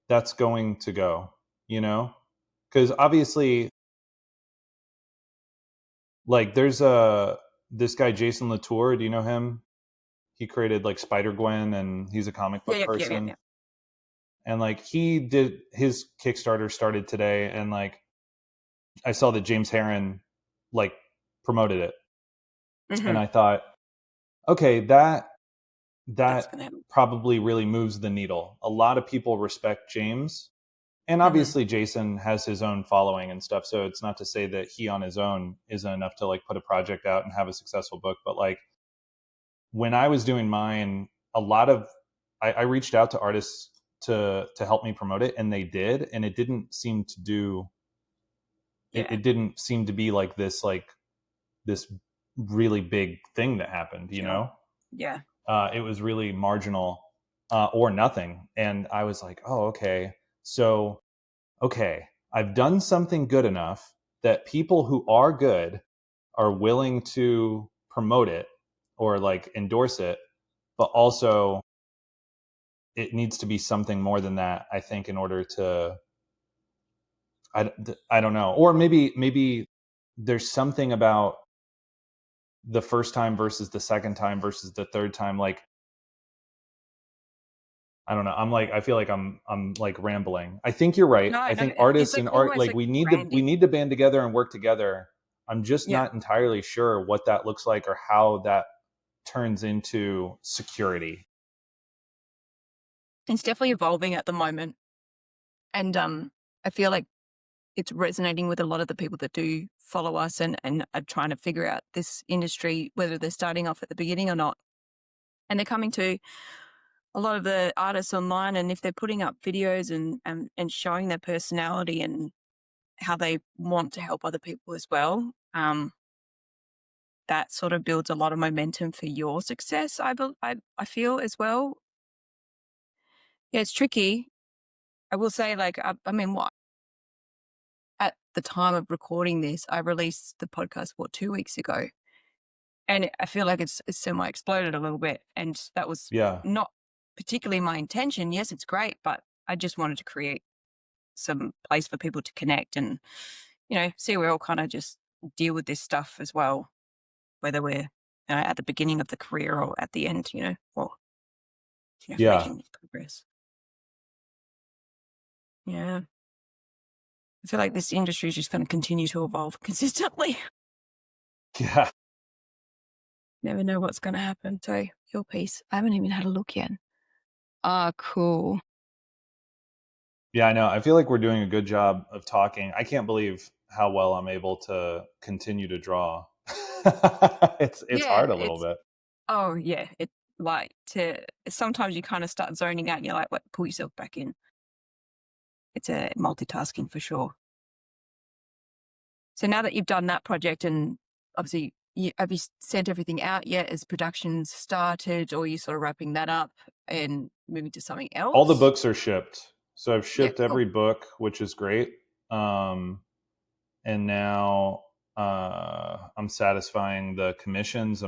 S3: that's going to go, you know? Cuz obviously, like, there's a this guy Jason Latour, do you know him? He created like Spider-Gwen, and he's a comic
S2: Yeah,
S3: book
S2: yeah, yeah, yeah, yeah.
S3: person. And like, he did his Kickstarter started today, and like I saw that James Heron like promoted it. And
S2: Hmm.
S3: I thought, okay, that
S2: That's gonna happen.
S3: probably really moves the needle. A lot of people respect James. And
S2: Hmm.
S3: obviously Jason has his own following and stuff, so it's not to say that he on his own isn't enough to like put a project out and have a successful book. But like, when I was doing mine, a lot of I reached out to artists to help me promote it, and they did, and it didn't seem to do
S2: Yeah,
S3: it didn't seem to be like this really big thing that happened,
S2: sure. Yeah.
S3: it was really marginal, or nothing. And I was like, oh, okay. So, okay, I've done something good enough that people who are good are willing to promote it or like endorse it, but also it needs to be something more than that, I think, in order to, I don't know. Or maybe there's something about the first time versus the second time versus the third time. Like, I don't know. I feel like I'm like rambling. I think you're right.
S2: No,
S3: I
S2: no,
S3: think
S2: it's
S3: artists and
S2: like
S3: art,
S2: almost
S3: like
S2: like
S3: we
S2: branding.
S3: need to band together and work together. I'm just
S2: Yeah.
S3: not entirely sure what that looks like or how that turns into security.
S2: It's definitely evolving at the moment. And I feel like it's resonating with a lot of the people that do follow us and are trying to figure out this industry, whether they're starting off at the beginning or not. And they're coming to a lot of the artists online, and if they're putting up videos and showing their personality and how they want to help other people as well, that sort of builds a lot of momentum for your success. I feel as well. Yeah, it's tricky. I will say, like, I mean, what at the time of recording this, I released the podcast, 2 weeks ago, and I feel like it's semi exploded a little bit, and that was
S3: Yeah.
S2: not particularly my intention. Yes, it's great, but I just wanted to create some place for people to connect and, see we all kind of just deal with this stuff as well, whether we're at the beginning of the career or at the end, or
S3: Yeah.
S2: making progress. Yeah, I feel like this industry is just going to continue to evolve consistently.
S3: Yeah.
S2: Never know what's going to happen. So your piece, I haven't even had a look yet. Ah, cool.
S3: Yeah, I know. I feel like we're doing a good job of talking. I can't believe how well I'm able to continue to draw. It's
S2: Yeah,
S3: hard a little
S2: it's
S3: bit.
S2: oh yeah, it like to sometimes you kind of start zoning out and you're like, what, pull yourself back in. It's a multitasking for sure. So now that you've done that project and obviously have you sent everything out yet? Has production started or are you sort of wrapping that up and moving to something
S3: All the
S2: else?
S3: books are shipped. So I've
S2: Yeah,
S3: shipped
S2: cool.
S3: every book, which is great. Um, and now I'm satisfying the commissions.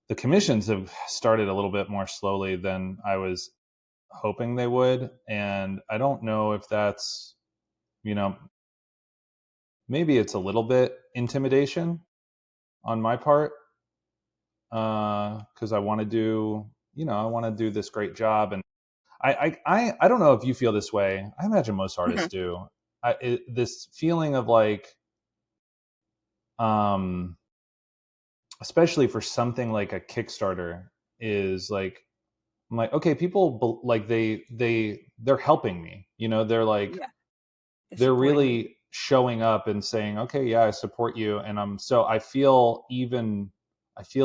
S3: The commissions have started a little bit more slowly than I was hoping they would. And I don't know if that's, you know, maybe it's a little bit intimidation on my part, because I want to do, I want to do this great job. And I don't know if you feel this way. I imagine most artists
S2: Mhm.
S3: do. This feeling of like, um, especially for something like a Kickstarter, is like, I'm like, okay, people like they're helping me. They're like,
S2: Yeah, they're
S3: they're
S2: supporting you.
S3: really showing up and saying, okay, yeah, I support you. And so I feel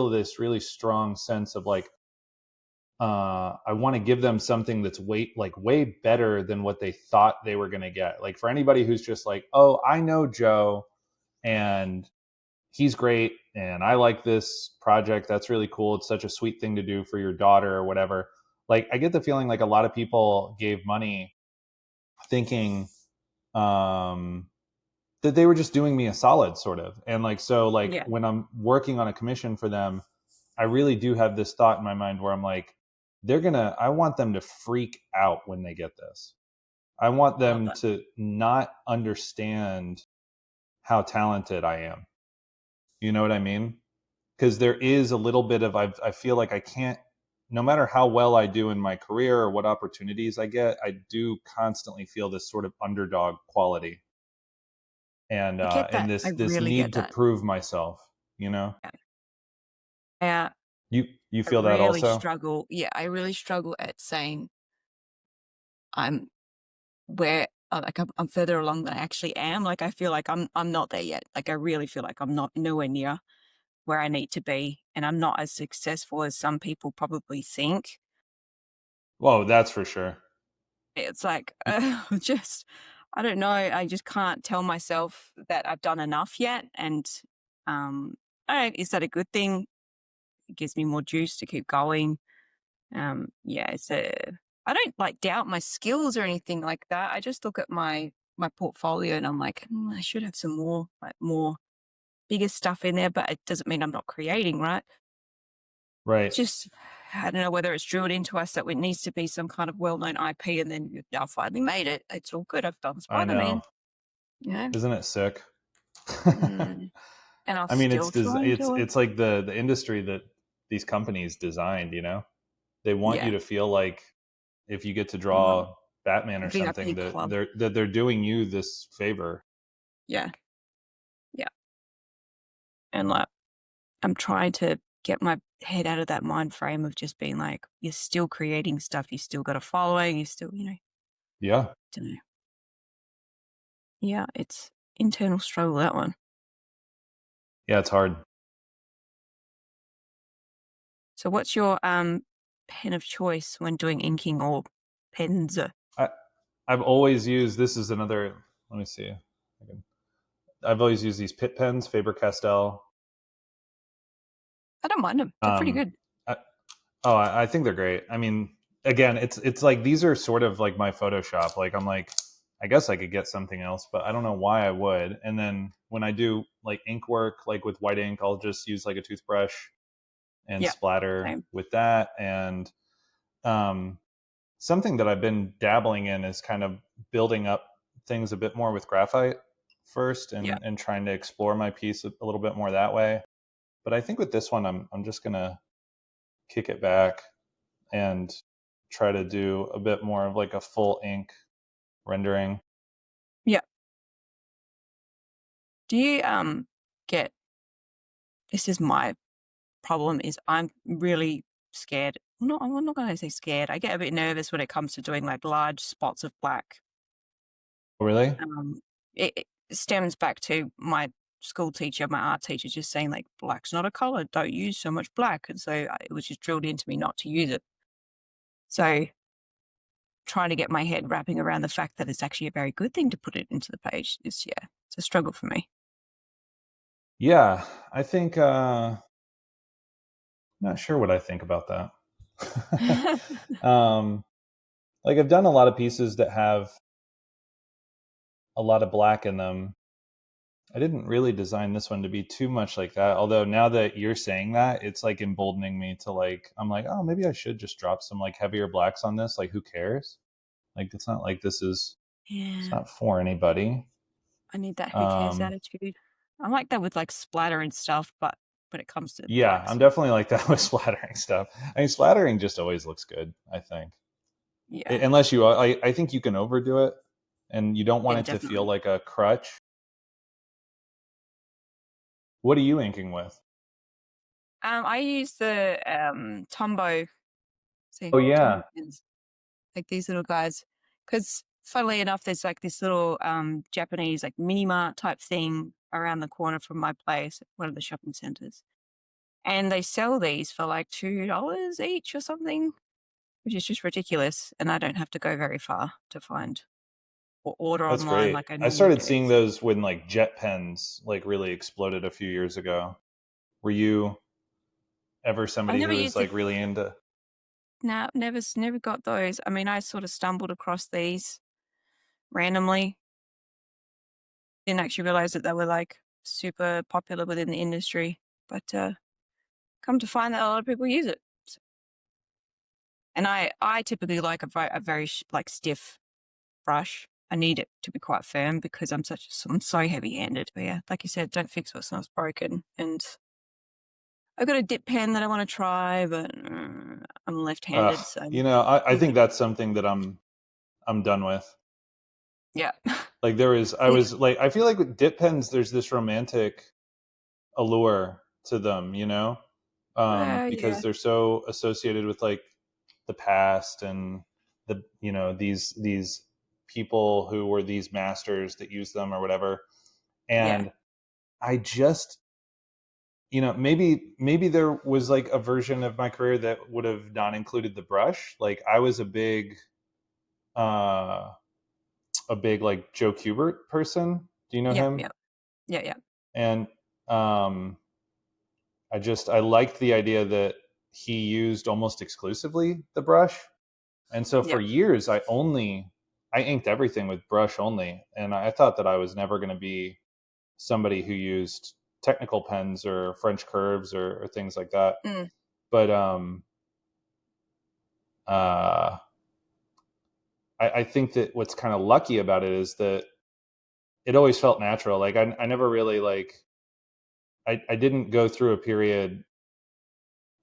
S3: this really strong sense of like, I want to give them something that's way better than what they thought they were going to get. Like for anybody who's just like, oh, I know Joe and he's great and I like this project. That's really cool. It's such a sweet thing to do for your daughter or whatever. Like I get the feeling like a lot of people gave money thinking, um, that they were just doing me a solid sort of. And like, so like
S2: Yeah.
S3: when I'm working on a commission for them, I really do have this thought in my mind where I'm like, I want them to freak out when they get this. I want
S2: I love
S3: them
S2: that.
S3: to not understand how talented I am. You know what I mean? Because there is a little bit of, I feel like I can't, no matter how well I do in my career or what opportunities I get, I do constantly feel this sort of underdog quality and
S2: I get
S3: and
S2: that. I
S3: this
S2: really get
S3: need to
S2: that.
S3: prove myself. You know,
S2: Yeah. Yeah.
S3: you
S2: I
S3: feel that
S2: really
S3: also?
S2: struggle. Yeah, I really struggle at saying I'm where like I'm further along than I actually am. Like I feel like I'm not there yet. Like I really feel like I'm not nowhere near where I need to be, and I'm not as successful as some people probably think.
S3: Whoa, that's for sure.
S2: It's like just I don't know. I just can't tell myself that I've done enough yet, and all right, is that a good thing? It gives me more juice to keep going. Yeah, I don't like doubt my skills or anything like that. I just look at my portfolio and I'm like, I should have some more more bigger stuff in there, but it doesn't mean I'm not creating, right?
S3: Right.
S2: It's just I don't know whether it's drilled into us that it needs to be some kind of well-known IP, and then you've now finally made it. It's all good. I've done
S3: I
S2: Spider Man,
S3: know.
S2: you know,
S3: Isn't it sick?
S2: mm, and I'll
S3: I mean,
S2: still try and do it.
S3: it's like the industry that these companies designed. They want you
S2: Yeah,
S3: to feel like if you get to
S2: I'm
S3: draw Batman
S2: a
S3: or something,
S2: VIP
S3: that
S2: club.
S3: they're doing you this favor.
S2: Yeah, yeah, and like I'm trying to get my head out of that mind frame of just being like, you're still creating stuff, you still got a following, you still,
S3: Yeah.
S2: don't know. Yeah, it's internal struggle, that one.
S3: Yeah, it's hard.
S2: So what's your pen of choice when doing inking or pens?
S3: I I've always used, this is another, let me see. I've always used these Pitt pens, Faber Castell.
S2: I don't mind them. They're pretty
S3: Um,
S2: good.
S3: I, oh, I think they're great. I mean, again, it's like these are sort of like my Photoshop. Like I'm like, I guess I could get something else, but I don't know why I would. And then when I do like ink work, like with white ink, I'll just use like a toothbrush and
S2: Yeah,
S3: splatter
S2: same.
S3: with that. And um, something that I've been dabbling in is kind of building up things a bit more with graphite first,
S2: Yeah,
S3: and trying to explore my piece a little bit more that way. But I think with this one, I'm just gonna kick it back and try to do a bit more of like a full ink rendering.
S2: yeah. Do you get this is my problem is I'm really scared. No, I'm not going to say scared. I get a bit nervous when it comes to doing like large spots of black.
S3: Really?
S2: Um, it stems back to my school teacher, my art teacher, just saying like black's not a color. Don't use so much black, and so it was just drilled into me not to use it. So trying to get my head wrapping around the fact that it's actually a very good thing to put it into the page is yeah, it's a struggle for me.
S3: Yeah, I think not sure what I think about that. um, like I've done a lot of pieces that have a lot of black in them. I didn't really design this one to be too much like that. Although now that you're saying that, it's like emboldening me to like, I'm like, oh, maybe I should just drop some like heavier blacks on this. Like, who cares? Like, it's not like it's
S2: Yeah,
S3: not for anybody.
S2: I need that who cares
S3: Um,
S2: attitude. I'm like that with like splatter and stuff, but when it comes to
S3: yeah, I'm
S2: blacks,
S3: definitely like that with splattering stuff. I mean, splattering just always looks good, I think.
S2: yeah,
S3: Unless you, I think you can overdo it and you don't want
S2: yeah,
S3: it to feel
S2: definitely.
S3: like a crutch. What are you inking with?
S2: I use the Tombow, see
S3: Oh,
S2: Tombow
S3: yeah.
S2: pens, like these little guys, because funnily enough, there's like this little Japanese like mini mart type thing around the corner from my place, one of the shopping centers, and they sell these for like $2 each or something, which is just ridiculous, and I don't have to go very far to find or order
S3: That's
S2: online
S3: great.
S2: like I
S3: I
S2: normally
S3: started
S2: do.
S3: seeing those when like jet pens like really exploded a few years ago. Were you ever
S2: I've
S3: somebody
S2: never
S3: who was
S2: used it.
S3: like really into?
S2: No, never got those. I mean, I sort of stumbled across these randomly. Didn't actually realize that they were like super popular within the industry, but come to find that a lot of people use it. And I typically like a very like stiff brush. I need it to be quite firm because I'm so heavy handed. But yeah, like you said, don't fix what's not broken. And I've got a dip pen that I want to try, but I'm left handed, so
S3: I
S2: I'm
S3: think
S2: gonna
S3: that's something that I'm done with.
S2: yeah.
S3: Like I
S2: Yeah.
S3: was like, I feel like with dip pens, there's this romantic allure to them,
S2: Well,
S3: because
S2: yeah,
S3: they're so associated with like the past and these people who were these masters that used them or whatever.
S2: yeah,
S3: And I just, maybe there was like a version of my career that would have not included the brush. Like I was uh a big like Joe Kubert person. Do you know
S2: yep,
S3: him?
S2: yep, yeah, yeah,
S3: And um I liked the idea that he used almost exclusively the brush. And so for
S2: yep,
S3: years I inked everything with brush only. And I thought that I was never going to be somebody who used technical pens or French curves or things like that.
S2: mm,
S3: But uh I think that what's kind of lucky about it is that it always felt natural. Like I never really like I didn't go through a period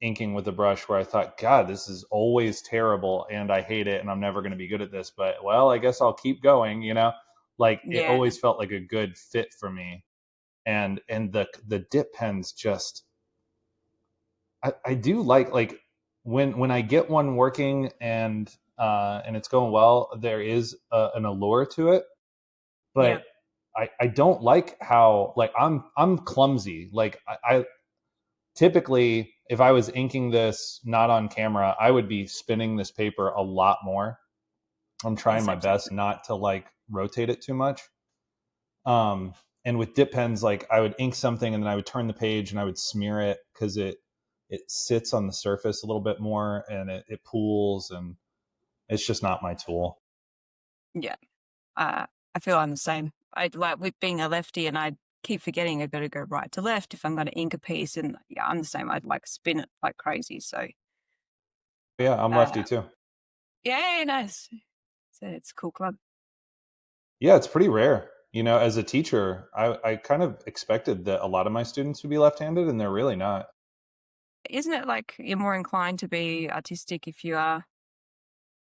S3: inking with a brush where I thought, God, this is always terrible and I hate it and I'm never going to be good at this. But well, I guess I'll keep going. Like it
S2: yeah,
S3: always felt like a good fit for me. And the dip pens just I do like when I get one working and it's going well, there is an allure to it.
S2: yeah,
S3: But I don't like how like I'm clumsy. Like I typically if I was inking this not on camera, I would be spinning this paper a lot more. I'm
S2: yeah,
S3: trying my
S2: same, same.
S3: best not to like rotate it too much. Um, and with dip pens, like I would ink something and then I would turn the page and I would smear it because it sits on the surface a little bit more and it pools. And It's just not my tool.
S2: Yeah. I feel I'm the same. I like with being a lefty, and I keep forgetting I've got to go right to left if I'm going to ink a piece. And yeah, I'm the same. I'd like spin it like crazy. So,
S3: Yeah, I'm lefty
S2: uh,
S3: too.
S2: yeah, nice. So it's a cool club.
S3: Yeah, it's pretty rare. As a teacher, I kind of expected that a lot of my students would be left-handed, and they're really not.
S2: Isn't it like you're more inclined to be artistic if you are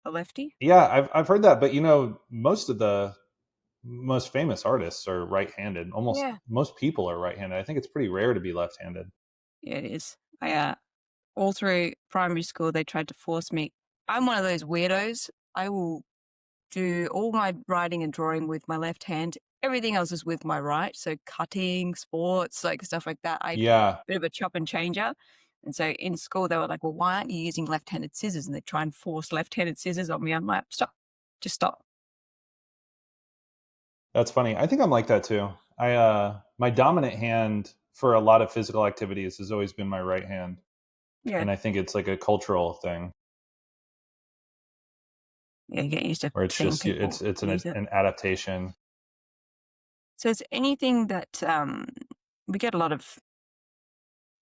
S2: a lefty?
S3: Yeah, I've heard that, but most of the most famous artists are right-handed. Almost
S2: Yeah.
S3: most people are right-handed. I think it's pretty rare to be left-handed.
S2: Yeah, it is. All through primary school, they tried to force me. I'm one of those weirdos. I will do all my writing and drawing with my left hand. Everything else is with my right. So cutting, sports, like stuff like that. I
S3: Yeah,
S2: bit of a chop and changer. And so in school, they were like, well, why aren't you using left-handed scissors? And they try and force left-handed scissors on me. I'm like, stop, just stop.
S3: that's funny. I think I'm like that too. My dominant hand for a lot of physical activities has always been my right hand,
S2: Yeah.
S3: and I think it's like a cultural thing
S2: Yeah, you get used to
S3: where it's
S2: seeing
S3: just
S2: people
S3: it's
S2: use it.
S3: an adaptation.
S2: So is anything that we get a lot of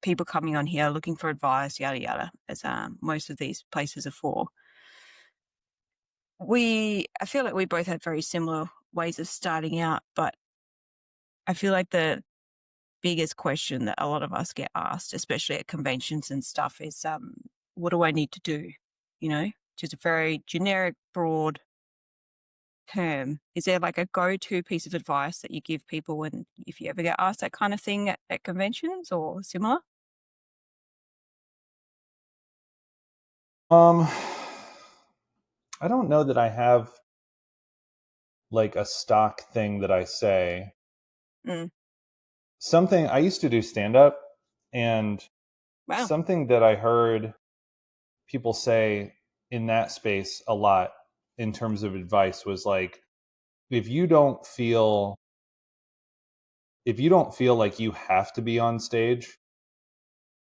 S2: people coming on here looking for advice, yada yada, as most of these places are for. I feel like we both have very similar ways of starting out, but I feel like the biggest question that a lot of us get asked, especially at conventions and stuff, is what do I need to do? Just a very generic, broad term. Is there like a go-to piece of advice that you give people when if you ever get asked that kind of thing at conventions or similar?
S3: Um, I don't know that I have like a stock thing that I say.
S2: Mm.
S3: Something I used to do stand up, and
S2: Wow.
S3: something that I heard people say in that space a lot in terms of advice was like, if you don't feel if you don't feel like you have to be on stage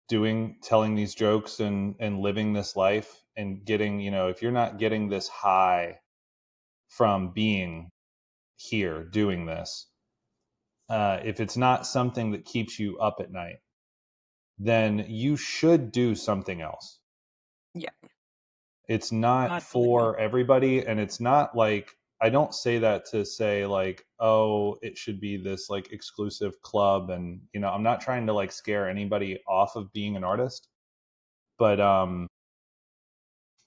S3: telling these jokes and living this life and getting, if you're not getting this high from being here doing this, if it's not something that keeps you up at night, then you should do something else.
S2: Yeah,
S3: It's not
S2: absolutely.
S3: for everybody, and it's not like, I don't say that to say like, oh, it should be this like exclusive club, and I'm not trying to like scare anybody off of being an artist, but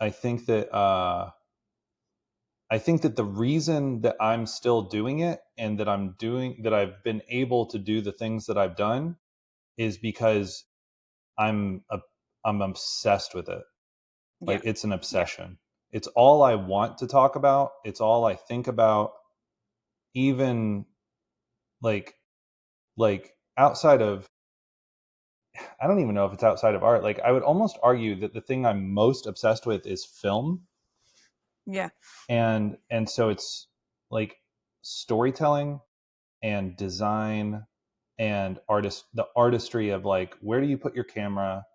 S3: I think that the reason that I'm still doing it, and that I've been able to do the things that I've done, is because I'm a, I'm obsessed with it.
S2: Yeah,
S3: Like, it's an
S2: yeah,
S3: obsession. It's all I want to talk about. It's all I think about. Even like outside of, I don't even know if it's outside of art. Like, I would almost argue that the thing I'm most obsessed with is film,
S2: yeah,
S3: and so it's like storytelling and design and the artistry of like, where do you put your camera,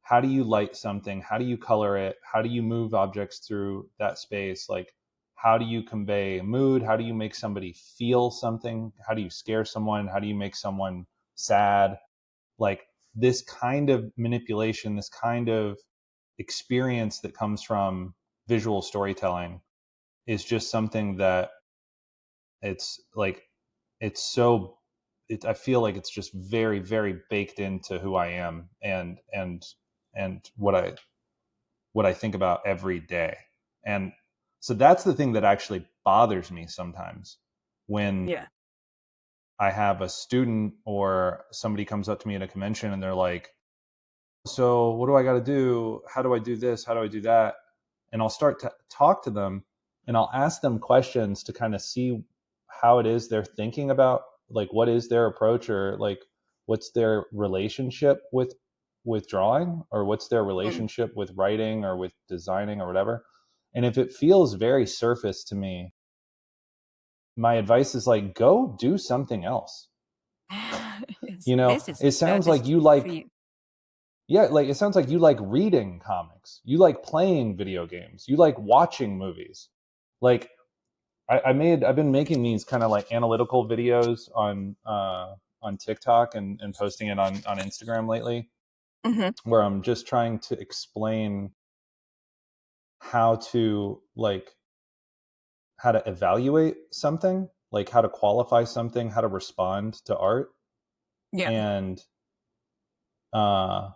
S3: how do you light something, how do you color it, how do you move objects through that space, like how do you convey mood, how do you make somebody feel something, how do you scare someone, how do you make someone sad, like this kind of manipulation, this kind of experience that comes from visual storytelling is just something that, it's like, it's so I feel like it's just very, very baked into who I am, and what I think about every day. And so that's the thing that actually bothers me sometimes, when
S2: yeah.
S3: I have a student or somebody comes up to me at a convention and they're like, so what do I got to do? How do I do this? How do I do that? And I'll start to talk to them, and I'll ask them questions to kind of see how it is they're thinking about, like, what is their approach, or like what's their relationship with drawing, or what's their
S2: Mm.
S3: relationship with writing or with designing or whatever. And if it feels very surface to me, my advice is like, go do something else.
S2: This is
S3: It sounds
S2: this
S3: like
S2: is
S3: you
S2: for
S3: like
S2: you.
S3: Yeah, like it sounds like you like reading comics. You like playing video games. You like watching movies. Like I've been making these kind of like analytical videos on TikTok and posting it on Instagram lately,
S2: Hmm.
S3: where I'm just trying to explain how to like how to evaluate something, like how to qualify something, how to respond to art.
S2: Yeah.
S3: And uh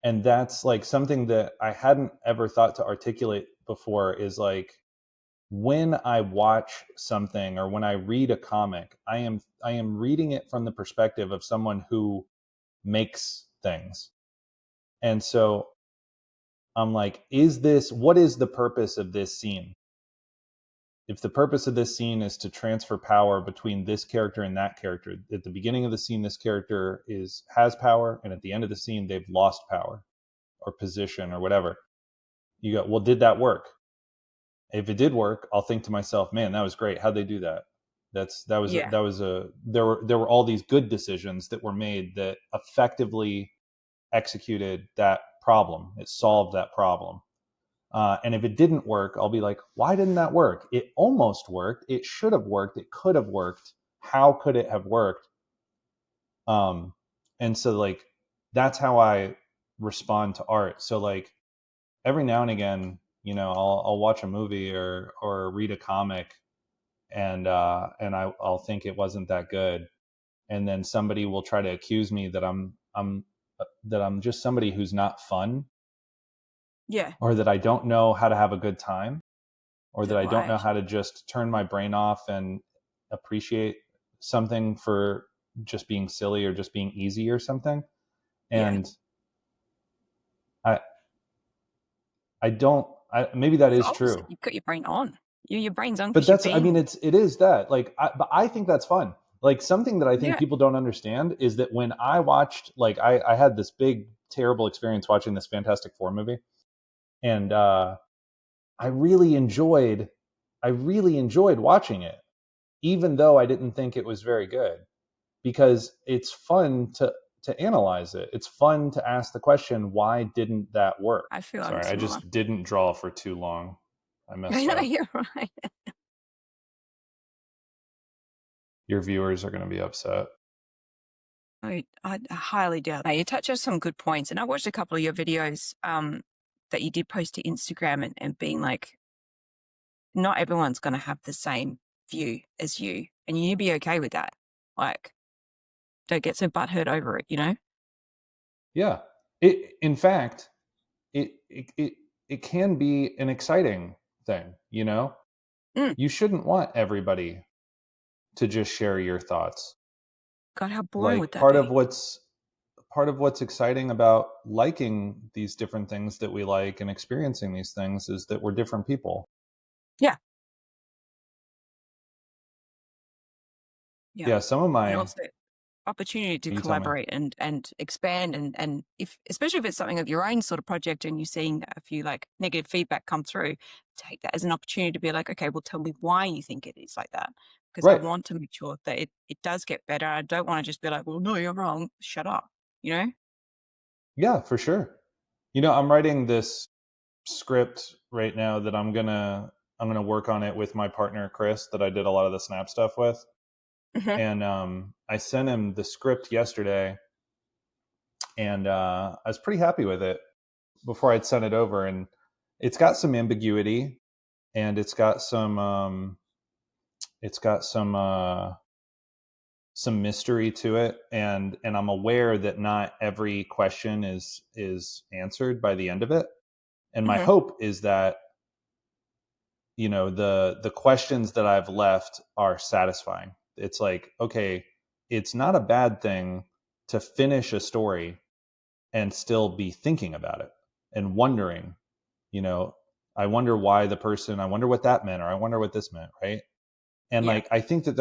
S3: and that's like something that I hadn't ever thought to articulate before, is like when I watch something or when I read a comic, I am reading it from the perspective of someone who makes things. And so I'm like, what is the purpose of this scene? If the purpose of this scene is to transfer power between this character and that character, at the beginning of the scene this character is has power, and at the end of the scene they've lost power or position or whatever. You go, well, did that work? If it did work, I'll think to myself, man, that was great. How'd they do that?
S2: Yeah.
S3: There were all these good decisions that were made that effectively executed that problem. It solved that problem. And if it didn't work, I'll be like, why didn't that work? It almost worked. It should have worked. It could have worked. How could it have worked? Um, and so like that's how I respond to art. So like every now and again, I'll watch a movie or read a comic, and I'll think it wasn't that good, and then somebody will try to accuse me that I'm just somebody who's not fun,
S2: Yeah.
S3: or that I don't know how to have a good time, or that I don't know
S2: Right.
S3: how to just turn my brain off and appreciate something for just being silly or just being easy or something.
S2: Yeah.
S3: And I I don't maybe that
S2: It's the
S3: is
S2: opposite.
S3: true.
S2: You've got your brain on. Your brain's on
S3: But
S2: because you're
S3: that's, I mean,
S2: being.
S3: it is that like but I think that's fun. Like something that I think
S2: Yeah.
S3: people don't understand is that when I watched, like I had this big terrible experience watching this Fantastic Four movie, and I really enjoyed I really enjoyed watching it, even though I didn't think it was very good, because it's fun to analyze it. It's fun to ask the question, why didn't that work?
S2: I feel I'm
S3: Sorry, I
S2: similar.
S3: just didn't draw for too long. I
S2: I
S3: messed
S2: know
S3: up.
S2: you're right.
S3: Your viewers are going to be upset.
S2: I highly doubt that. You touch on some good points, and I watched a couple of your videos that you did post to Instagram, and being like, not everyone's going to have the same view as you, and you need to be okay with that. Like, don't get so butthurt over it, you know?
S3: Yeah. In fact, it can be an exciting thing, you know?
S2: Mm,
S3: You shouldn't want everybody to just share your thoughts.
S2: God, how boring would
S3: Like
S2: that be?
S3: part of what's exciting about liking these different things that we like and experiencing these things is that we're different people.
S2: Yeah. Yeah.
S3: Yeah, some of
S2: And
S3: my
S2: also opportunity to
S3: you tell me.
S2: collaborate and expand, and if especially if it's something of your own sort of project and you're seeing a few like negative feedback come through, take that as an opportunity to be like, okay, well, tell me why you think it is like that, because I
S3: Right.
S2: want to make sure that it does get better. I don't want to just be like, well, no, you're wrong, shut up, you know?
S3: Yeah, for sure. I'm writing this script right now that I'm gonna work on it with my partner Chris, that I did a lot of the Snap stuff with.
S2: Hmm.
S3: And I sent him the script yesterday, and I was pretty happy with it before I'd sent it over. And it's got some ambiguity, and it's got some mystery to it, and I'm aware that not every question is answered by the end of it. And my
S2: Hmm.
S3: hope is that the questions that I've left are satisfying. It's like, okay, it's not a bad thing to finish a story and still be thinking about it and wondering, you know I wonder why I wonder what that meant, or I wonder what this meant, right? And
S2: Yeah.
S3: like I think that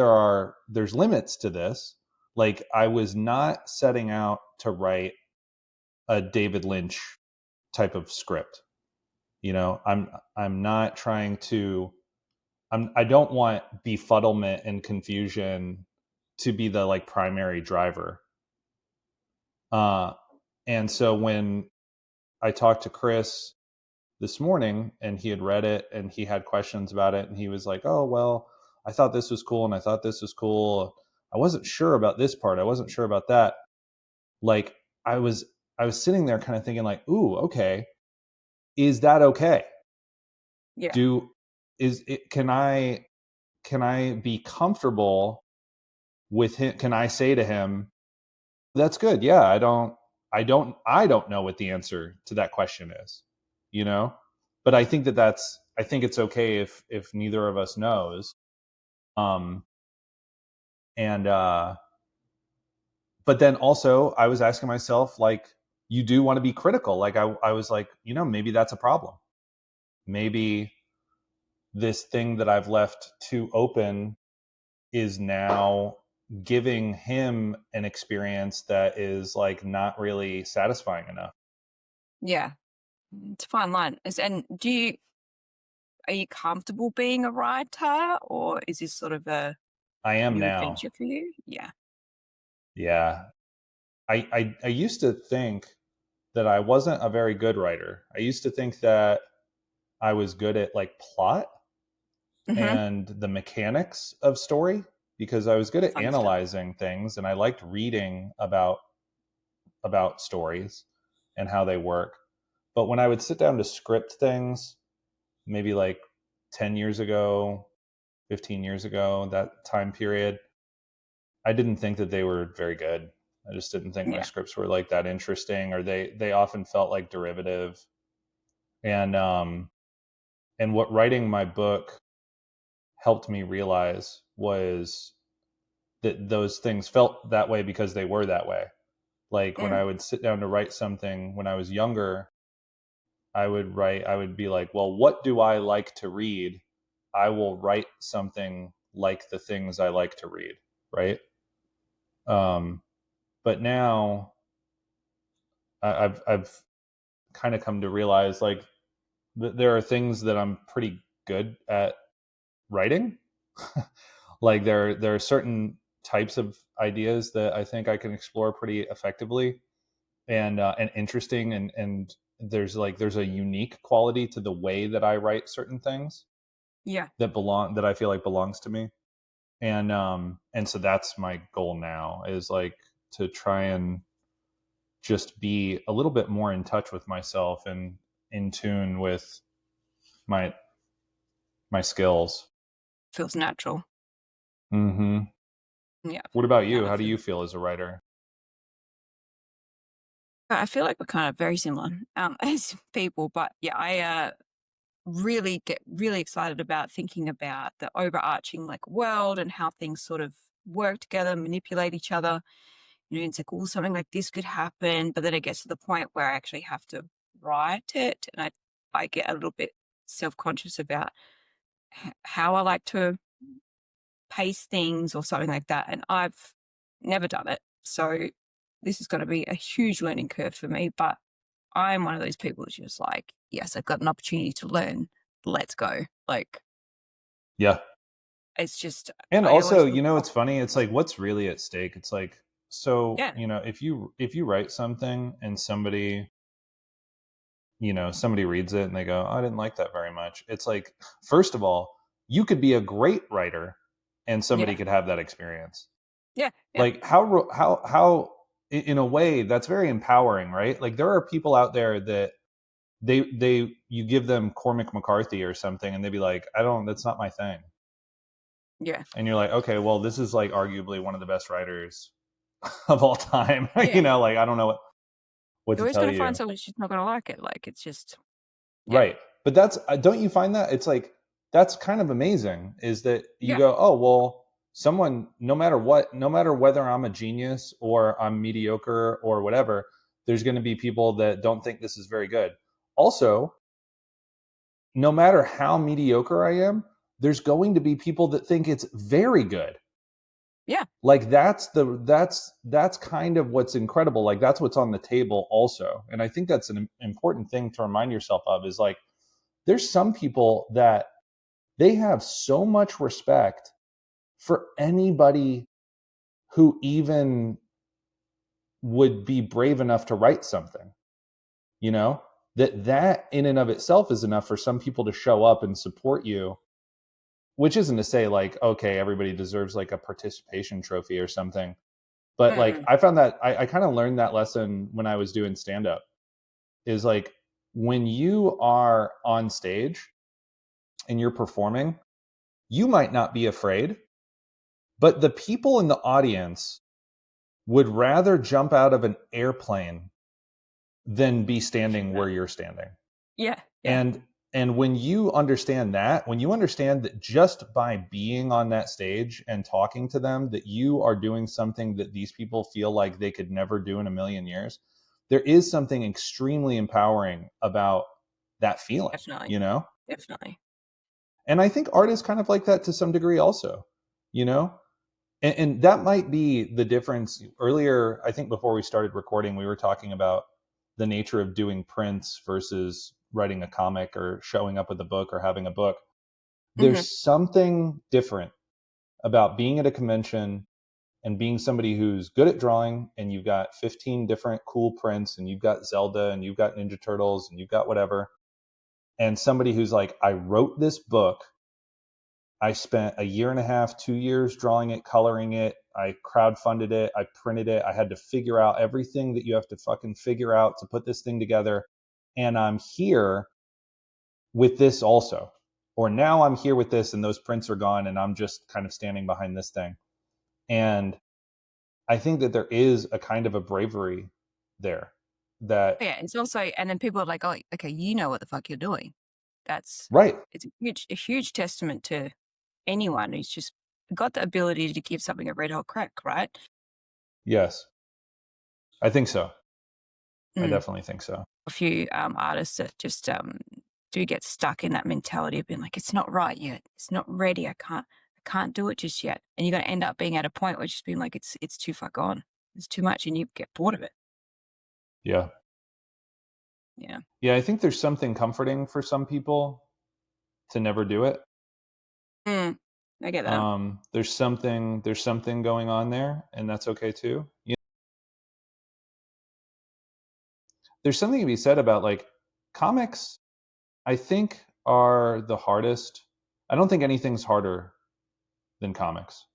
S3: there's limits to this. Like I was not setting out to write a David Lynch type of script. I'm not trying to I don't want befuddlement and confusion to be the like primary driver. Uh, and so when I talked to Chris this morning and he had read it and he had questions about it and he was like, oh, well, I thought this was cool and I thought this was cool. I wasn't sure about this part. I wasn't sure about that. Like I was I was sitting there kind of thinking like, ooh, okay. Is that okay?
S2: Yeah.
S3: Do is it can I be comfortable with him? Can I say to him, that's good. Yeah, I don't know what the answer to that question is, you know? But I think it's okay if neither of us knows. Um and but then also I was asking myself like you do want to be critical. Like I was like, maybe that's a problem. Maybe this thing that I've left too open is now giving him an experience that is like not really satisfying enough.
S2: Yeah. It's a fine line. And are you comfortable being a writer, or is this sort of a
S3: I am
S2: new
S3: now.
S2: adventure for you? Yeah.
S3: Yeah. I used to think that I wasn't a very good writer. I used to think that I was good at like plot
S2: Hmm.
S3: and the mechanics of story because I was good at
S2: Fun stuff.
S3: analyzing things and I liked reading about stories and how they work. But when I would sit down to script things, maybe like 10 years ago, 15 years ago, that time period, I didn't think that they were very good. I just didn't think my
S2: Yeah.
S3: scripts were like that interesting, or they often felt like derivative. And and what writing my book helped me realize was that those things felt that way because they were that way. Like when
S2: Mm.
S3: I would sit down to write something when I was younger, I would be like, well, what do I like to read? I will write something like the things I like to read, right? Um, but now I've kind of come to realize like there are things that I'm pretty good at writing. Like there are certain types of ideas that I think I can explore pretty effectively and interesting and there's a unique quality to the way that I write certain things
S2: Yeah.
S3: that I feel like belongs to me. And so that's my goal now is like to try and just be a little bit more in touch with myself and in tune with my my skills.
S2: Feels natural.
S3: Hmm.
S2: Yeah.
S3: What about
S2: No,
S3: you?
S2: I
S3: How do
S2: feel
S3: you feel as a writer?
S2: I feel like we're kind of very similar as people, but yeah, I really get really excited about thinking about the overarching like world and how things sort of work together, manipulate each other. It's like, oh, something like this could happen, but then it gets to the point where I actually have to write it, and I get a little bit self conscious about how I like to pace things or something like that, and I've never done it, so this is going to be a huge learning curve for me. But I'm one of those people that's just like, yes, I've got an opportunity to learn. Let's go. Like,
S3: Yeah.
S2: it's just,
S3: And
S2: I
S3: also,
S2: always look for
S3: it's funny. It's like,
S2: opportunities.
S3: what's really at stake? It's like, so,
S2: Yeah.
S3: if you write something and somebody reads it and they go, I didn't like that very much. It's like, first of all, you could be a great writer and somebody
S2: Yeah.
S3: could have that experience.
S2: Yeah. Yeah.
S3: Like in a way that's very empowering, right? Like there are people out there that you give them Cormac McCarthy or something and they'd be like, that's not my thing.
S2: Yeah.
S3: And you're like, okay, well, this is like arguably one of the best writers of all time.
S2: Yeah.
S3: Like I don't know what
S2: You're
S3: to
S2: always
S3: tell
S2: going to find
S3: you.
S2: someone who's just not going to like it. Like, it's just, yeah.
S3: Right. But that's don't you find that it's like that's kind of amazing is that you
S2: Yeah.
S3: go, oh, well, someone no matter what, no matter whether I'm a genius or I'm mediocre or whatever, there's going to be people that don't think this is very good. Also, no matter how mediocre I am, there's going to be people that think it's very good.
S2: Yeah.
S3: Like that's kind of what's incredible. Like that's what's on the table also. And I think that's an important thing to remind yourself of is like there's some people that they have so much respect for anybody who even would be brave enough to write something, you know, that in and of itself is enough for some people to show up and support you, which isn't to say like, okay, everybody deserves like a participation trophy or something. But like,
S2: Mm-mm.
S3: I found that I kind of learned that lesson when I was doing stand up, is like, when you are on stage and you're performing, you might not be afraid, but the people in the audience would rather jump out of an airplane than be
S2: I feel
S3: standing
S2: that.
S3: where you're standing.
S2: Yeah. Yeah.
S3: And when you understand that, when you understand that just by being on that stage and talking to them, that you are doing something that these people feel like they could never do in a million years, there is something extremely empowering about that feeling,
S2: Definitely.
S3: you know?
S2: Definitely.
S3: And I think art is kind of like that to some degree also, you know? And that might be the difference. Earlier, I think before we started recording, we were talking about the nature of doing prints versus writing a comic or showing up with a book or having a book.
S2: Hmm.
S3: There's something different about being at a convention and being somebody who's good at drawing, and you've got 15 different cool prints, and you've got Zelda and you've got Ninja Turtles and you've got whatever, and somebody who's like, I wrote this book, I spent a year and a half, 2 years drawing it, coloring it. I crowdfunded it. I printed it. I had to figure out everything that you have to fucking figure out to put this thing together. And I'm here with this also. Or now I'm here with this and those prints are gone and I'm just kind of standing behind this thing. And I think that there is a kind of a bravery there that,
S2: Yeah. It's also, and then people are like, oh, okay, you know what the fuck you're doing. That's,
S3: right.
S2: it's a huge testament to anyone who's just got the ability to give something a red hot crack, right?
S3: Yes, I think so. I
S2: Mm.
S3: definitely think so.
S2: A few artists that just do get stuck in that mentality of being like, it's not right yet. It's not ready. I can't do it just yet. And you're going to end up being at a point where it's just being like, it's too far gone. It's too much and you get bored of it.
S3: Yeah.
S2: Yeah.
S3: Yeah. I think there's something comforting for some people to never do it.
S2: Mm. I get that.
S3: There's something going on there, and that's okay too. There's something to be said about like comics. I think are the hardest. I don't think anything's harder than comics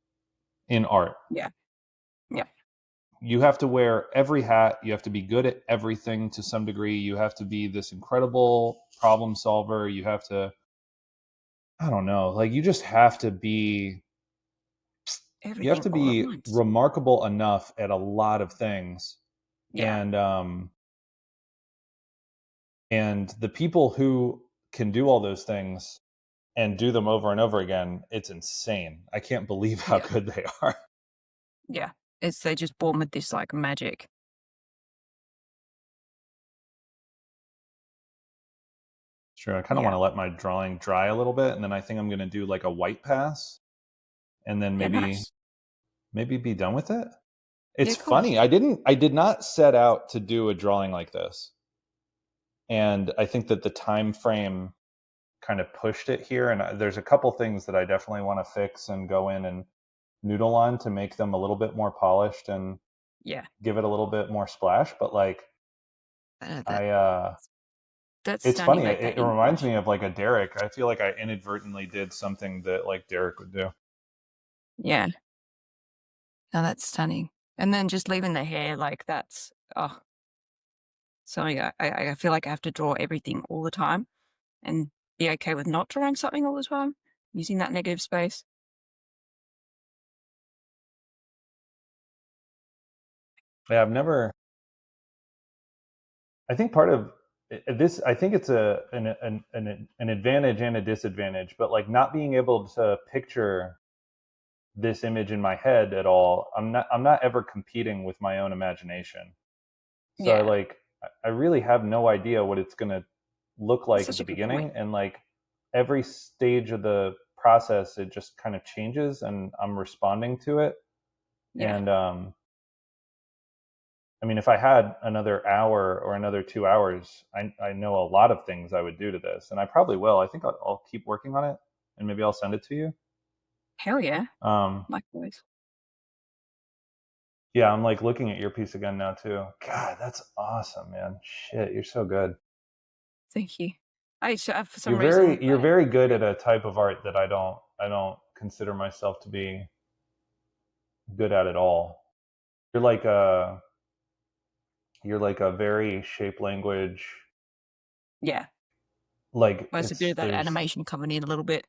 S3: in art.
S2: Yeah. Yeah.
S3: You have to wear every hat. You have to be good at everything to some degree. You have to be this incredible problem solver. You have to, I don't know, like you have
S2: Everything
S3: to
S2: all at
S3: be
S2: once.
S3: remarkable enough at a lot of things.
S2: Yeah.
S3: And the people who can do all those things and do them over and over again, it's insane. I can't believe how
S2: Yeah.
S3: good they are.
S2: Yeah. It's, they just born with this like magic.
S3: Sure, I kind of want
S2: Yeah.
S3: to let my drawing dry a little bit, and then I think I'm going to do like a white pass, and then
S2: Yeah.
S3: maybe
S2: Nice.
S3: maybe be done with it.
S2: Yeah.
S3: It's
S2: Cool.
S3: funny. I did not set out to do a drawing like this, and I think that the time frame kind of pushed it here. And there's a couple things that I definitely want to fix and go in and noodle on to make them a little bit more polished and
S2: Yeah.
S3: give it a little bit more splash. But like,
S2: That
S3: I
S2: that's
S3: it's
S2: stunning.
S3: funny.
S2: Like that
S3: It
S2: ink
S3: reminds
S2: wash.
S3: me of like a Derek. I feel like I inadvertently did something that like Derek would do.
S2: Yeah. No, that's stunning. And then just leaving the hair like that's, oh, something I feel like I have to draw everything all the time and be okay with not drawing something all the time, using that negative space.
S3: Yeah, I've never. I think part of this. I think it's an advantage and a disadvantage. But like not being able to picture this image in my head at all. I'm not ever competing with my own imagination. So
S2: Yeah.
S3: I really have no idea what it's going to look
S2: That's
S3: like at
S2: such
S3: the
S2: a good point.
S3: beginning, and like every stage of the process it just kind of changes and I'm responding to it.
S2: Yeah.
S3: And I mean, if I had another hour or another 2 hours, I know a lot of things I would do to this, and I probably will. I think I'll keep working on it, and maybe I'll send it to you.
S2: Hell yeah.
S3: Um,
S2: Likewise.
S3: Yeah, I'm like looking at your piece again now too. God, that's awesome, man. Shit, you're so good.
S2: Thank you. For some reason,
S3: You're very good at a type of art that I don't consider myself to be good at all. You're like a you're like a very shape language,
S2: yeah,
S3: like
S2: most a bit
S3: it's
S2: of that
S3: there's
S2: animation coming in a little bit.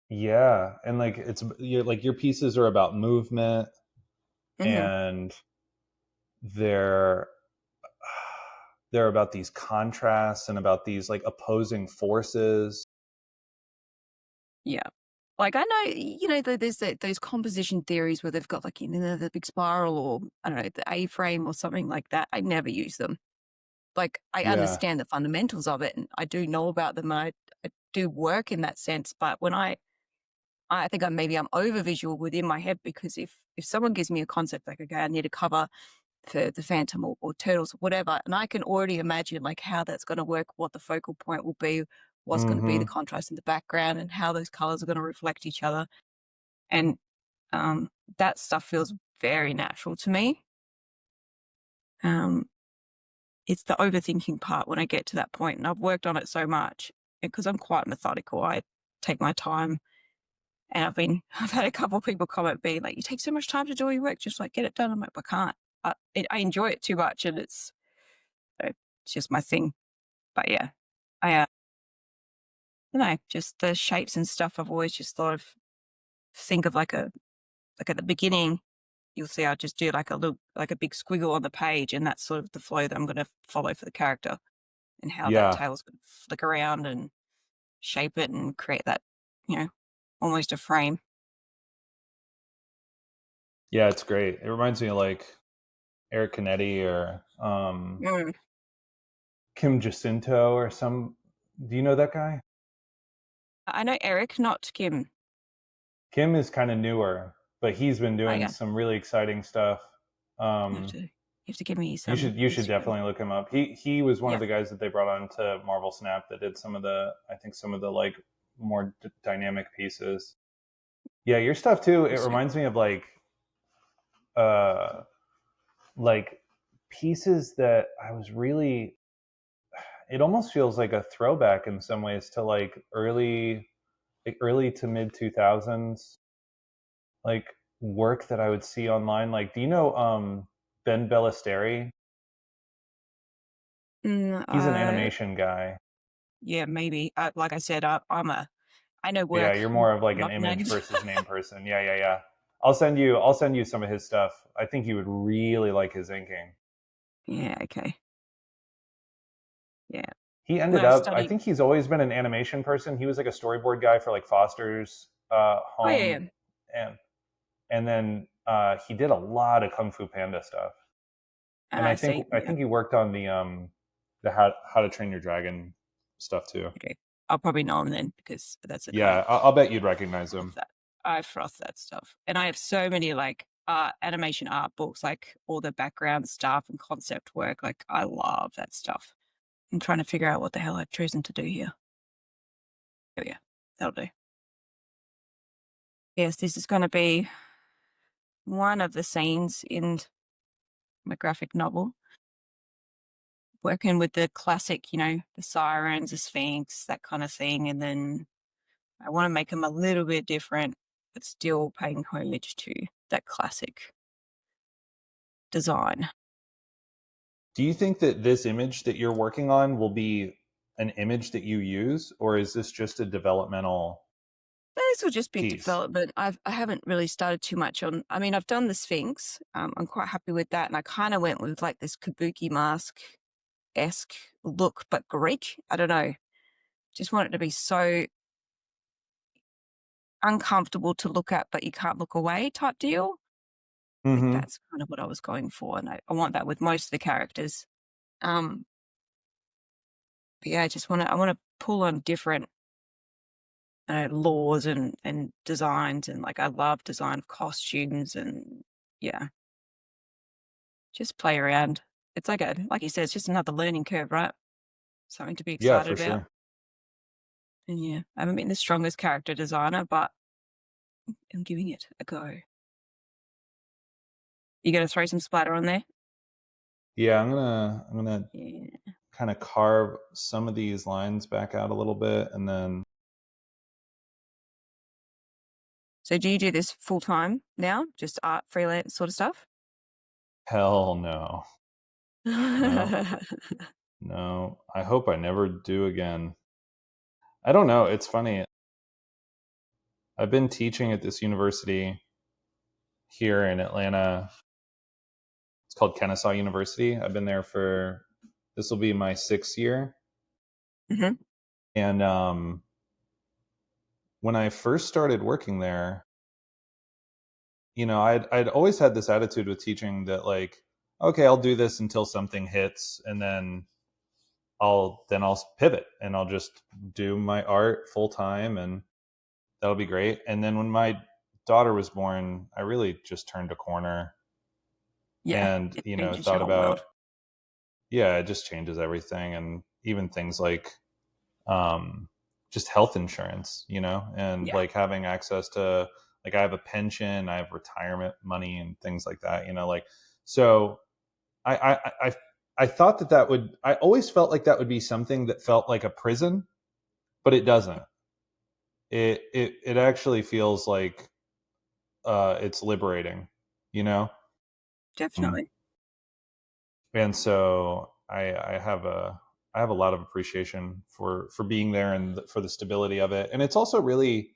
S3: yeah, and like it's you're like your pieces are about movement,
S2: Hmm.
S3: and they're they're about these contrasts and about these like opposing forces.
S2: Yeah. Like I know, there's those composition theories where they've got like, the big spiral or I don't know, the A frame or something like that. I never use them. Like I
S3: Yeah.
S2: understand the fundamentals of it and I do know about them. I do work in that sense. But when I think I'm over visual within my head because if someone gives me a concept like, okay, I need a cover for the Phantom or Turtles or whatever, and I can already imagine like how that's going to work, what the focal point will be, what's going to be the
S3: Mhm.
S2: contrast in the background, and how those colors are going to reflect each other. And um, that stuff feels very natural to me. Um, it's the overthinking part when I get to that point, and I've worked on it so much because I'm quite methodical. I take my time, and I've had a couple of people comment being like, "You take so much time to do all your work, just like get it done." I'm like, "I can't. I enjoy it too much, and it's just my thing." But yeah, I don't know, just the shapes and stuff. I've always just thought of think of like at the beginning, you'll see I just do like a big squiggle on the page, and that's sort of the flow that I'm going to follow for the character and how that
S3: Yeah.
S2: tail's going to flick around and shape it and create that, you know, almost a frame.
S3: Yeah, it's great. It reminds me of like Eric Canetti or
S2: Mm.
S3: Kim Jacinto or some. Do you know that guy?
S2: I know Eric, not Kim.
S3: Kim is kind of newer, but he's been
S2: Oh
S3: doing
S2: yeah,
S3: some really exciting stuff. Um,
S2: you have to give me some
S3: you should
S2: Instagram.
S3: definitely look him up. He was one of
S2: Yeah,
S3: the guys that they brought on to Marvel Snap that did some of the I think some of the like more dynamic pieces. Yeah, your stuff too. It
S2: awesome.
S3: reminds me of uh like pieces that I was really it almost feels like a throwback in some ways to like early to mid 2000s like work that I would see online. Like, do you know Ben Bellisteri?
S2: Mm,
S3: He's an animation guy.
S2: yeah, maybe. Like I said, I know
S3: Yeah,
S2: work,
S3: you're more of like an
S2: not
S3: image
S2: names.
S3: versus name person. Yeah, yeah, yeah. I'll send you some of his stuff. I think you would really like his inking.
S2: Yeah, okay. Yeah.
S3: He
S2: When
S3: ended
S2: I
S3: up I
S2: studied
S3: think he's always been an animation person. He was like a storyboard guy for like Foster's
S2: oh, yeah,
S3: home
S2: yeah.
S3: and then he did a lot of Kung Fu Panda stuff. And
S2: I see,
S3: I
S2: yeah,
S3: think he worked on the How to Train Your Dragon stuff too.
S2: okay. I'll probably know him then because that's the kind
S3: Yeah, I'll bet you'd recognize
S2: of
S3: him.
S2: that. I froth that stuff. And I have so many, like, animation art books, like, all the background stuff and concept work, like, I love that stuff. I'm trying to figure out what the hell I've chosen to do here. Oh, yeah, that'll do. Yes, this is gonna be one of the scenes in my graphic novel, working with the classic, the sirens, the sphinx, that kind of thing, and then I wanna make them a little bit different, but still paying homage to that classic design.
S3: Do you think that this image that you're working on will be an image that you use, or is this just a developmental
S2: This will just be
S3: piece?
S2: development. I haven't really started too much on. I mean, I've done the Sphinx. I'm quite happy with that, and I kind of went with like this kabuki mask esque look, but Greek. I don't know. Just want it to be so uncomfortable to look at, but you can't look away type deal. I think
S3: Mm-hmm.
S2: that's kind of what I was going for, and I want that with most of the characters. Um, but yeah, I want to pull on different laws and designs, and like I love design of costumes, and yeah, just play around. It's like you said, it's just another learning curve, right? Something to be
S3: Yeah,
S2: excited
S3: for
S2: about.
S3: sure.
S2: And yeah, I haven't been the strongest character designer, but I'm giving it a go. You gonna throw some splatter on there?
S3: Yeah, I'm gonna
S2: Yeah.
S3: kind of carve some of these lines back out a little bit, and then
S2: So do you do this full time now? Just art, freelance sort of stuff?
S3: hell no, no, no. I hope I never do again. I don't know. It's funny. I've been teaching at this university here in Atlanta. It's called Kennesaw University. I've been there for this will be my 6th year,
S2: Mhm.
S3: and when I first started working there, I'd always had this attitude with teaching that like, okay, I'll do this until something hits, and then I'll pivot and I'll just do my art full time, and that'll be great. And then when my daughter was born, I really just turned a corner
S2: Yeah,
S3: and,
S2: it changes your
S3: thought
S2: whole
S3: about,
S2: world.
S3: yeah, it just changes everything. And even things like, um, just health insurance, and
S2: Yeah,
S3: like having access to, like, I have a pension, I have retirement money and things like that, like, so I, I, I, I I thought I always felt like that would be something that felt like a prison, but it doesn't. It actually feels like it's liberating, you know. Um,
S2: definitely.
S3: and so I have a lot of appreciation for being there and for the stability of it. And it's also really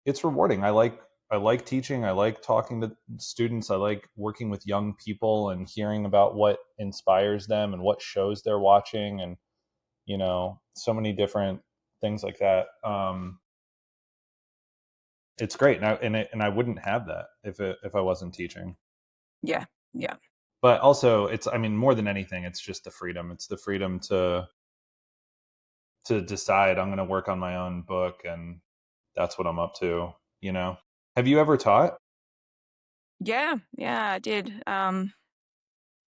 S3: it's rewarding. I like teaching. I like talking to students. I like working with young people and hearing about what inspires them and what shows they're watching, and so many different things like that. It's great, and I wouldn't have that if I wasn't teaching.
S2: Yeah, yeah,
S3: But also, I mean, more than anything, it's just the freedom. It's the freedom to decide I'm going to work on my own book, and that's what I'm up to. Have you ever taught?
S2: yeah, yeah. I did.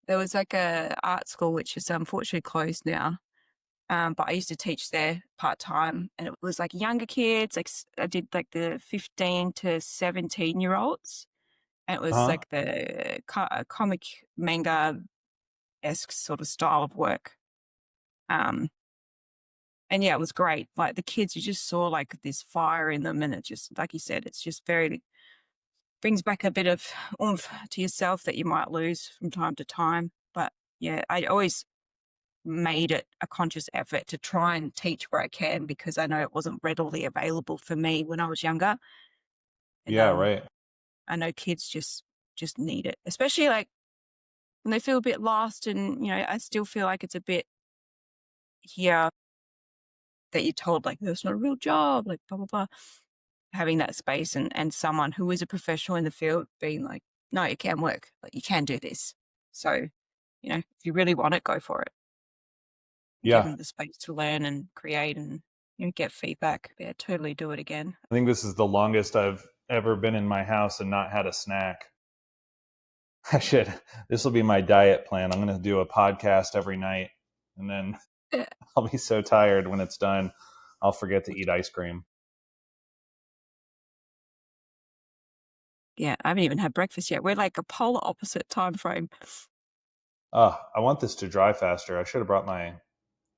S2: There was like a art school which is unfortunately closed now. But I used to teach there part time, and it was like younger kids. Like I did like the 15 to 17-year olds, and it was
S3: Huh?
S2: like the comic manga esque sort of style of work. Um, and yeah, it was great. Like the kids, you just saw like this fire in them, and it just, like you said, it's just very brings back a bit of oomph to yourself that you might lose from time to time. But yeah, I always made it a conscious effort to try and teach where I can because I know it wasn't readily available for me when I was younger. And
S3: Yeah, right.
S2: I know kids just need it, especially like when they feel a bit lost. And I still feel like it's a bit here that you're told like that's not a real job, like blah blah blah. Having that space and someone who is a professional in the field being like, no, it can work. Like you can do this. So, if you really want it, go for it. Give
S3: Yeah,
S2: them the space to learn and create and get feedback. Yeah, totally do it again.
S3: I think this is the longest I've ever been in my house and not had a snack. I should. This will be my diet plan. I'm going to do a podcast every night, and then
S2: Yeah.
S3: I'll be so tired when it's done, I'll forget to eat ice cream.
S2: Yeah, I haven't even had breakfast yet. We're like a polar opposite time frame.
S3: Oh, I want this to dry faster. I should have brought my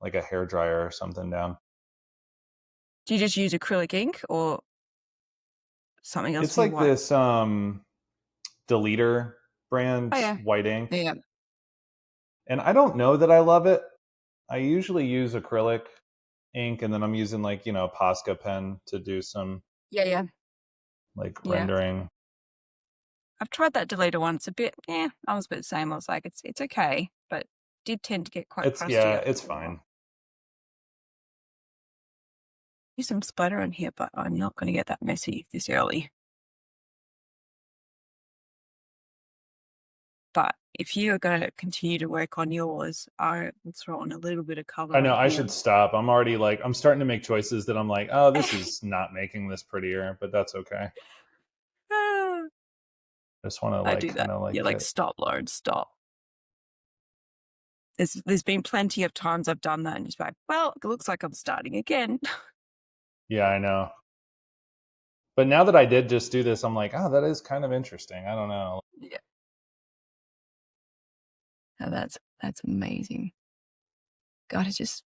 S3: like a hair dryer or something down.
S2: Do you just use acrylic ink or something else
S3: It's
S2: for your
S3: like
S2: white?
S3: this Deleter
S2: Oh
S3: brand
S2: yeah,
S3: white ink,
S2: yeah,
S3: and I don't know that I love it. I usually use acrylic ink, and then I'm using like a Posca pen to do some
S2: yeah, yeah,
S3: like
S2: yeah.
S3: rendering.
S2: I've tried that deleter one. It's a bit, yeah. I was a bit the same. I was like, it's okay, but did tend to get quite
S3: It's
S2: crusty
S3: Yeah,
S2: after
S3: it's
S2: a while.
S3: fine.
S2: There's some splatter on here, but I'm not going to get that messy this early. But if you're going to continue to work on yours, I will throw on a little bit of
S3: I
S2: color
S3: know
S2: on
S3: I
S2: here.
S3: should stop. I'm already like I'm starting to make choices that I'm like, oh, this is not making this prettier, but that's okay. I just want to
S2: I
S3: like
S2: do that.
S3: kind of like
S2: You're like,
S3: get.
S2: stop, Lauren, stop. There's been plenty of times I've done that and just like, well, it looks like I'm starting again.
S3: Yeah, I know. But now that I did just do this, I'm like, oh, that is kind of interesting. I don't know.
S2: Yeah. Oh, that's amazing. God, it's just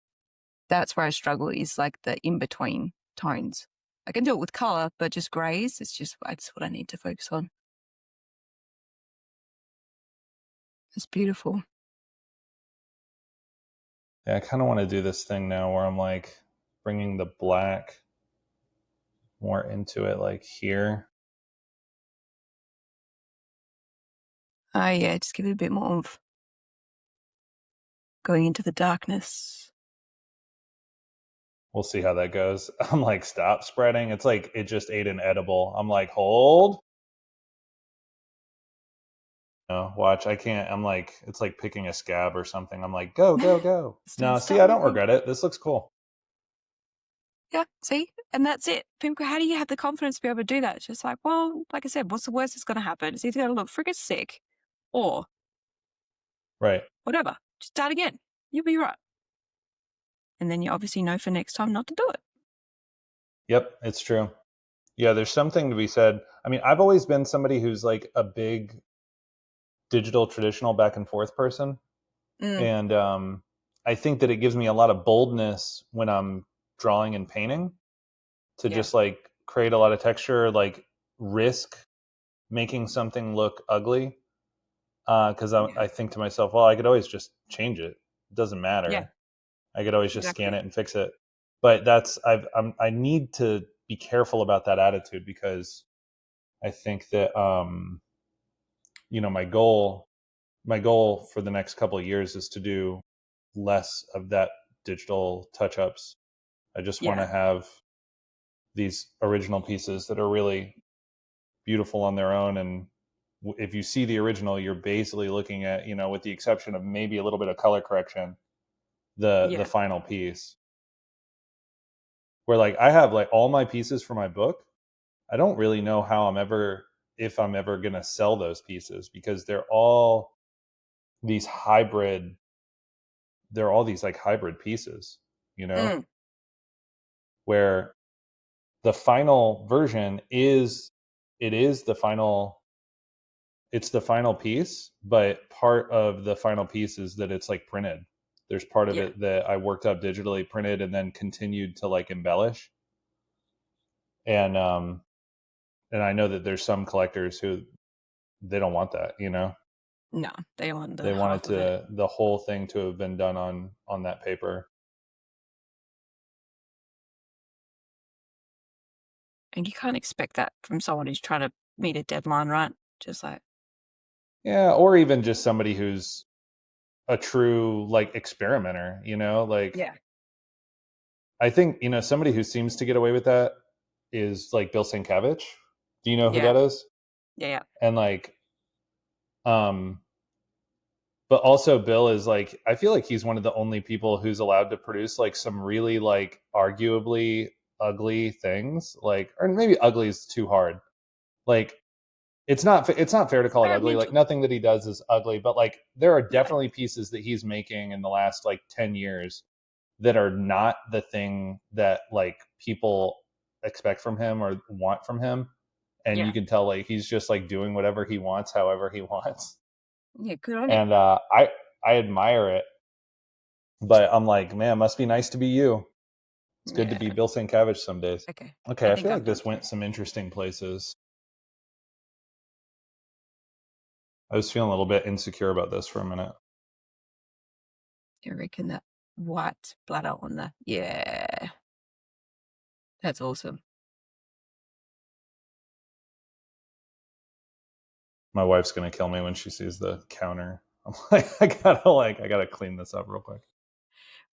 S2: that's where I struggle is like the in between tones. I can do it with color, but just grays, it's what I need to focus on. It's beautiful.
S3: Yeah, I kind of want to do this thing now where I'm like bringing the black more into it, like here.
S2: Oh yeah, just give it a bit more of going into the darkness.
S3: We'll see how that goes. I'm like, stop spreading. It's like it just ate an edible. I'm like, hold. No, watch. I can't. I'm like, it's like picking a scab or something. I'm like, go, go, go. No, see,
S2: Stop
S3: I don't
S2: moving.
S3: regret it. This looks cool.
S2: Yeah, see? And that's it. People, how do you have the confidence to be able to do that? It's just like, well, like I said, what's the worst that's going to happen? It's either going to look freaking sick or
S3: Right.
S2: whatever. Just start again. You'll be right. And then you obviously know for next time not to do it.
S3: Yep, it's true. Yeah, there's something to be said. I mean, I've always been somebody who's like a big digital traditional back and forth person.
S2: Mm,
S3: And I think that it gives me a lot of boldness when I'm drawing and painting to
S2: yeah,
S3: just like create a lot of texture, like risk making something look ugly. Because
S2: yeah,
S3: I think to myself, well, I could always just change it. It doesn't
S2: yeah,
S3: matter. I could always just scan
S2: exactly.
S3: it and fix it. But I need to be careful about that attitude because I think that you know my goal for the next couple of years is to do less of that digital touch ups. I just want
S2: Yeah,
S3: to have these original pieces that are really beautiful on their own. And if you see the original, you're basically looking at, you know, with the exception of maybe a little bit of color correction, the
S2: yeah.
S3: final piece. Where like I have like all my pieces for my book, I don't really know how I'm ever if I'm ever gonna sell those pieces because these hybrid they're all these like hybrid pieces, you know,
S2: Mm,
S3: where the final version is it is the final it's the final piece, but part of the final piece is that it's like printed. There's part of
S2: yeah,
S3: it that I worked up digitally, printed, and then continued to like embellish. And and I know that there's some collectors who they don't want that, you know.
S2: no, they want the
S3: They wanted
S2: half of it.
S3: to the whole thing to have been done on that paper.
S2: And you can't expect that from someone who's trying to meet a deadline, right? Just like,
S3: Yeah, or even just somebody who's a true like experimenter, you know, like
S2: yeah,
S3: I think, you know, somebody who seems to get away with that is like Bill Sienkiewicz. Do you know who
S2: yeah,
S3: that is?
S2: yeah, yeah,
S3: And like um but also Bill is like I feel like he's one of the only people who's allowed to produce like some really like arguably ugly things, like or maybe ugly is too hard. Like it's not fair to call it ugly. Like
S2: experimental.
S3: nothing that he does is ugly, but like there are
S2: No,
S3: definitely pieces that he's making in the last like 10 years that are not the thing that like people expect from him or want from him. And you
S2: yeah,
S3: can tell like he's just like doing whatever he wants, however he wants.
S2: yeah, good on him.
S3: And I admire it, but I'm like, man, must be nice to be you. It's good to
S2: Yeah,
S3: be Bill Sienkiewicz some days.
S2: okay.
S3: Okay,
S2: I
S3: I
S2: think
S3: feel
S2: I'm
S3: like
S2: done
S3: this
S2: too.
S3: went some interesting places. I was feeling a little bit insecure about this for a minute.
S2: I reckon that white bladder on the, yeah, that's awesome.
S3: My wife's gonna kill me when she sees the counter. I'm like, I gotta clean this up real quick.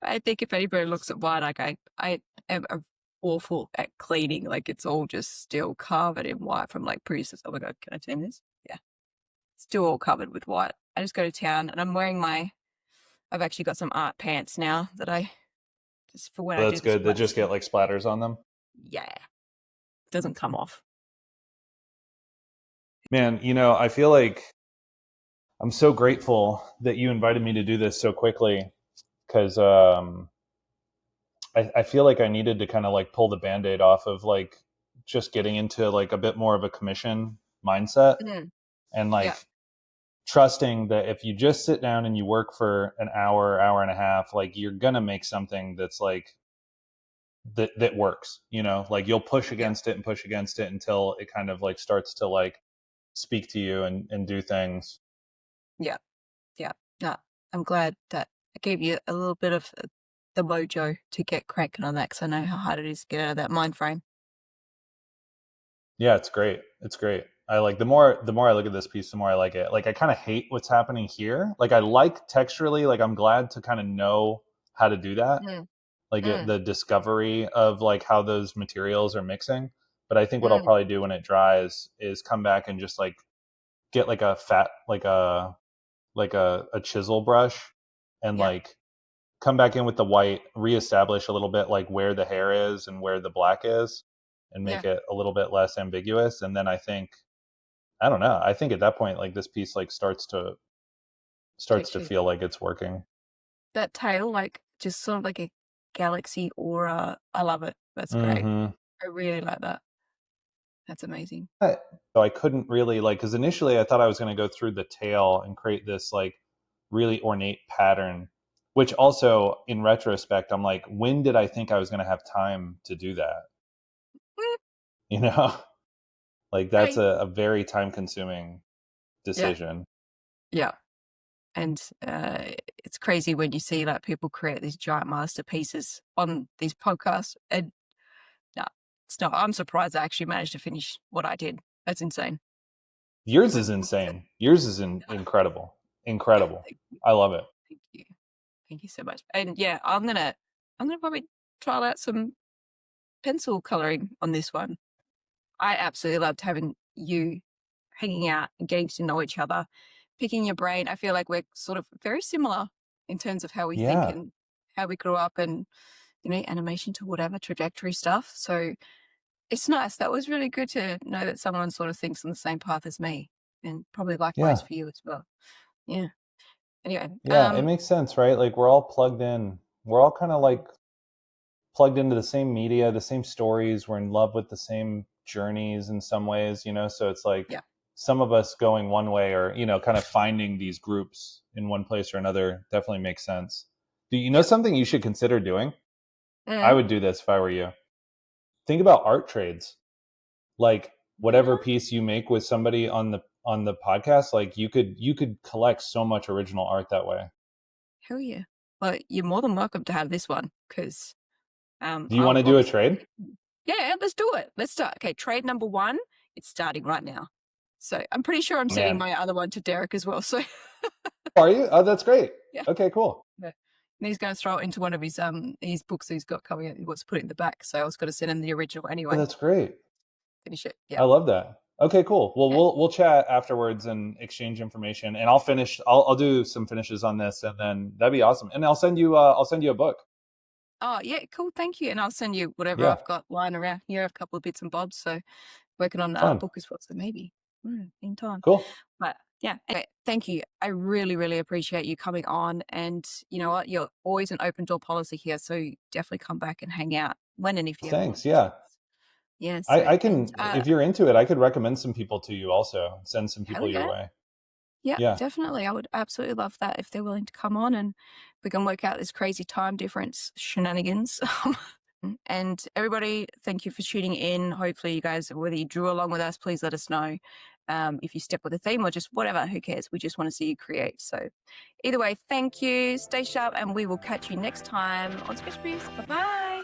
S2: I think if anybody looks at white, like I am awful at cleaning. Like it's all just still covered in white from like previous. Oh my God, can I turn this? Yeah. Still all covered with white. I just go to town and I'm wearing I've actually got some art pants now that I just for when I
S3: Well,
S2: do
S3: that's
S2: the
S3: good. They
S2: splatter
S3: just
S2: stuff.
S3: get like splatters on them.
S2: Yeah. Doesn't come off.
S3: Man, you know, I feel like I'm so grateful that you invited me to do this so quickly because I feel like I needed to kind of like pull the band-aid off of like just getting into like a bit more of a commission mindset
S2: Mm,
S3: and
S2: yeah.
S3: like trusting that if you just sit down and you work for an hour, hour and a half, like you're gonna make something that's like that works, like you'll push
S2: Yeah.
S3: against it and push against it until it kind of like starts to like speak to you and do things.
S2: Yeah. Yeah. No, I'm glad that I gave you a little bit of the mojo to get cracking on that because I know how hard it is to get out of that mind frame.
S3: Yeah, it's great. It's great. I like the more I look at this piece, the more I like it. Like I kind of hate what's happening here. Like I like texturally, like I'm glad to kind of know how to do that.
S2: Mm,
S3: Like
S2: mm,
S3: the discovery of like how those materials are mixing. But I think what I'll
S2: mm.
S3: probably do when it dries is come back and just like get like a fat like a chisel brush and
S2: Yeah.
S3: like come back in with the white, reestablish a little bit like where the hair is and where the black is, and make
S2: Yeah.
S3: it a little bit less ambiguous. And then I don't know. I think at that point, like this piece like starts
S2: Takes
S3: to
S2: you
S3: feel like it's working.
S2: that tail, like just sort of like a galaxy aura. I love it. That's great.
S3: Hmm.
S2: I really like that. That's amazing.
S3: So I couldn't really like because initially I thought I was going to go through the tail and create this like really ornate pattern, which also in retrospect I'm like, when did I think I was going to have time to do that?
S2: Mm,
S3: You know, like that's
S2: hey.
S3: a very time consuming
S2: Yeah.
S3: decision.
S2: Yeah. And it's crazy when you see like people create these giant masterpieces on these podcasts. And no, it's not. I'm surprised I actually managed to finish what I did. That's insane.
S3: Yours is
S2: Couldn't believe it.
S3: insane. Yours is incredible. Incredible.
S2: Thank you.
S3: I love it.
S2: Thank you. Thank you so much. And yeah, I'm gonna probably try out some pencil coloring on this one. I absolutely loved having you hanging out and getting to know each other, picking your brain. I feel like we're sort of very similar in terms of how we think
S3: Yeah.
S2: and how we grew up and, animation to whatever trajectory stuff. So it's nice. That was really good to know that someone sort of thinks on the same path as me and probably likewise
S3: Yeah.
S2: for you as well. Yeah. Anyway,
S3: Yeah. It makes sense, right? Like we're all plugged in. We're all kind of like plugged into the same media, the same stories. We're in love with the same journeys in some ways. So it's like
S2: yeah.
S3: some of us going one way or, kind of finding these groups in one place or another definitely makes sense. Do you know
S2: Yeah.
S3: something you should consider doing? I
S2: Mm.
S3: would do this if I were you. Think about art trades. Like whatever
S2: Yeah.
S3: piece you make with somebody on the podcast, like you could collect so much original art that way.
S2: Hell yeah. Well, you're more than welcome to have this one because
S3: Do you want
S2: I'll
S3: to do a
S2: obviously
S3: trade?
S2: yeah, let's do it. Let's start. Okay, trade number 1, it's starting right now. So, I'm pretty sure I'm sending
S3: Man,
S2: my other one to Derek as well, so
S3: are you? Oh, that's great.
S2: yeah,
S3: Okay, cool.
S2: yeah. And he's gonna throw it into one of his books he's got coming out. He wants to put it in the back, so I was gonna send him the original
S3: Oh,
S2: anyway.
S3: that's great.
S2: Finish it. Yeah.
S3: I love that. Okay, cool. Well,
S2: Yeah.
S3: we'll chat afterwards and exchange information, and I'll do some finishes on this, and then that'd be awesome. And I'll send you a book.
S2: Oh, yeah, cool, thank you, and I'll send you whatever
S3: Yeah,
S2: I've got lying around here. I have a couple of bits and bobs, so working on a
S3: fun.
S2: book as well, so maybe, in time.
S3: Cool.
S2: But yeah, anyway, thank you. I really, really appreciate you coming on. And you know what? You're always an open door policy here. So definitely come back and hang out when and if you ever want
S3: Thanks.
S2: the chance.
S3: Yeah.
S2: Yeah.
S3: I
S2: So, and
S3: can, if you're into it, I could recommend some people to you also. Send some
S2: hell
S3: people your
S2: yeah.
S3: way.
S2: Yeah,
S3: Yeah,
S2: definitely. I would absolutely love that if they're willing to come on and we can work out this crazy time difference shenanigans. And everybody, thank you for tuning in. Hopefully, you guys, whether you drew along with us, please let us know. If you step with a theme or just whatever, who cares? We just want to see you create. So, either way, thank you. Stay sharp, and we will catch you next time on Sketch Biz. Bye bye.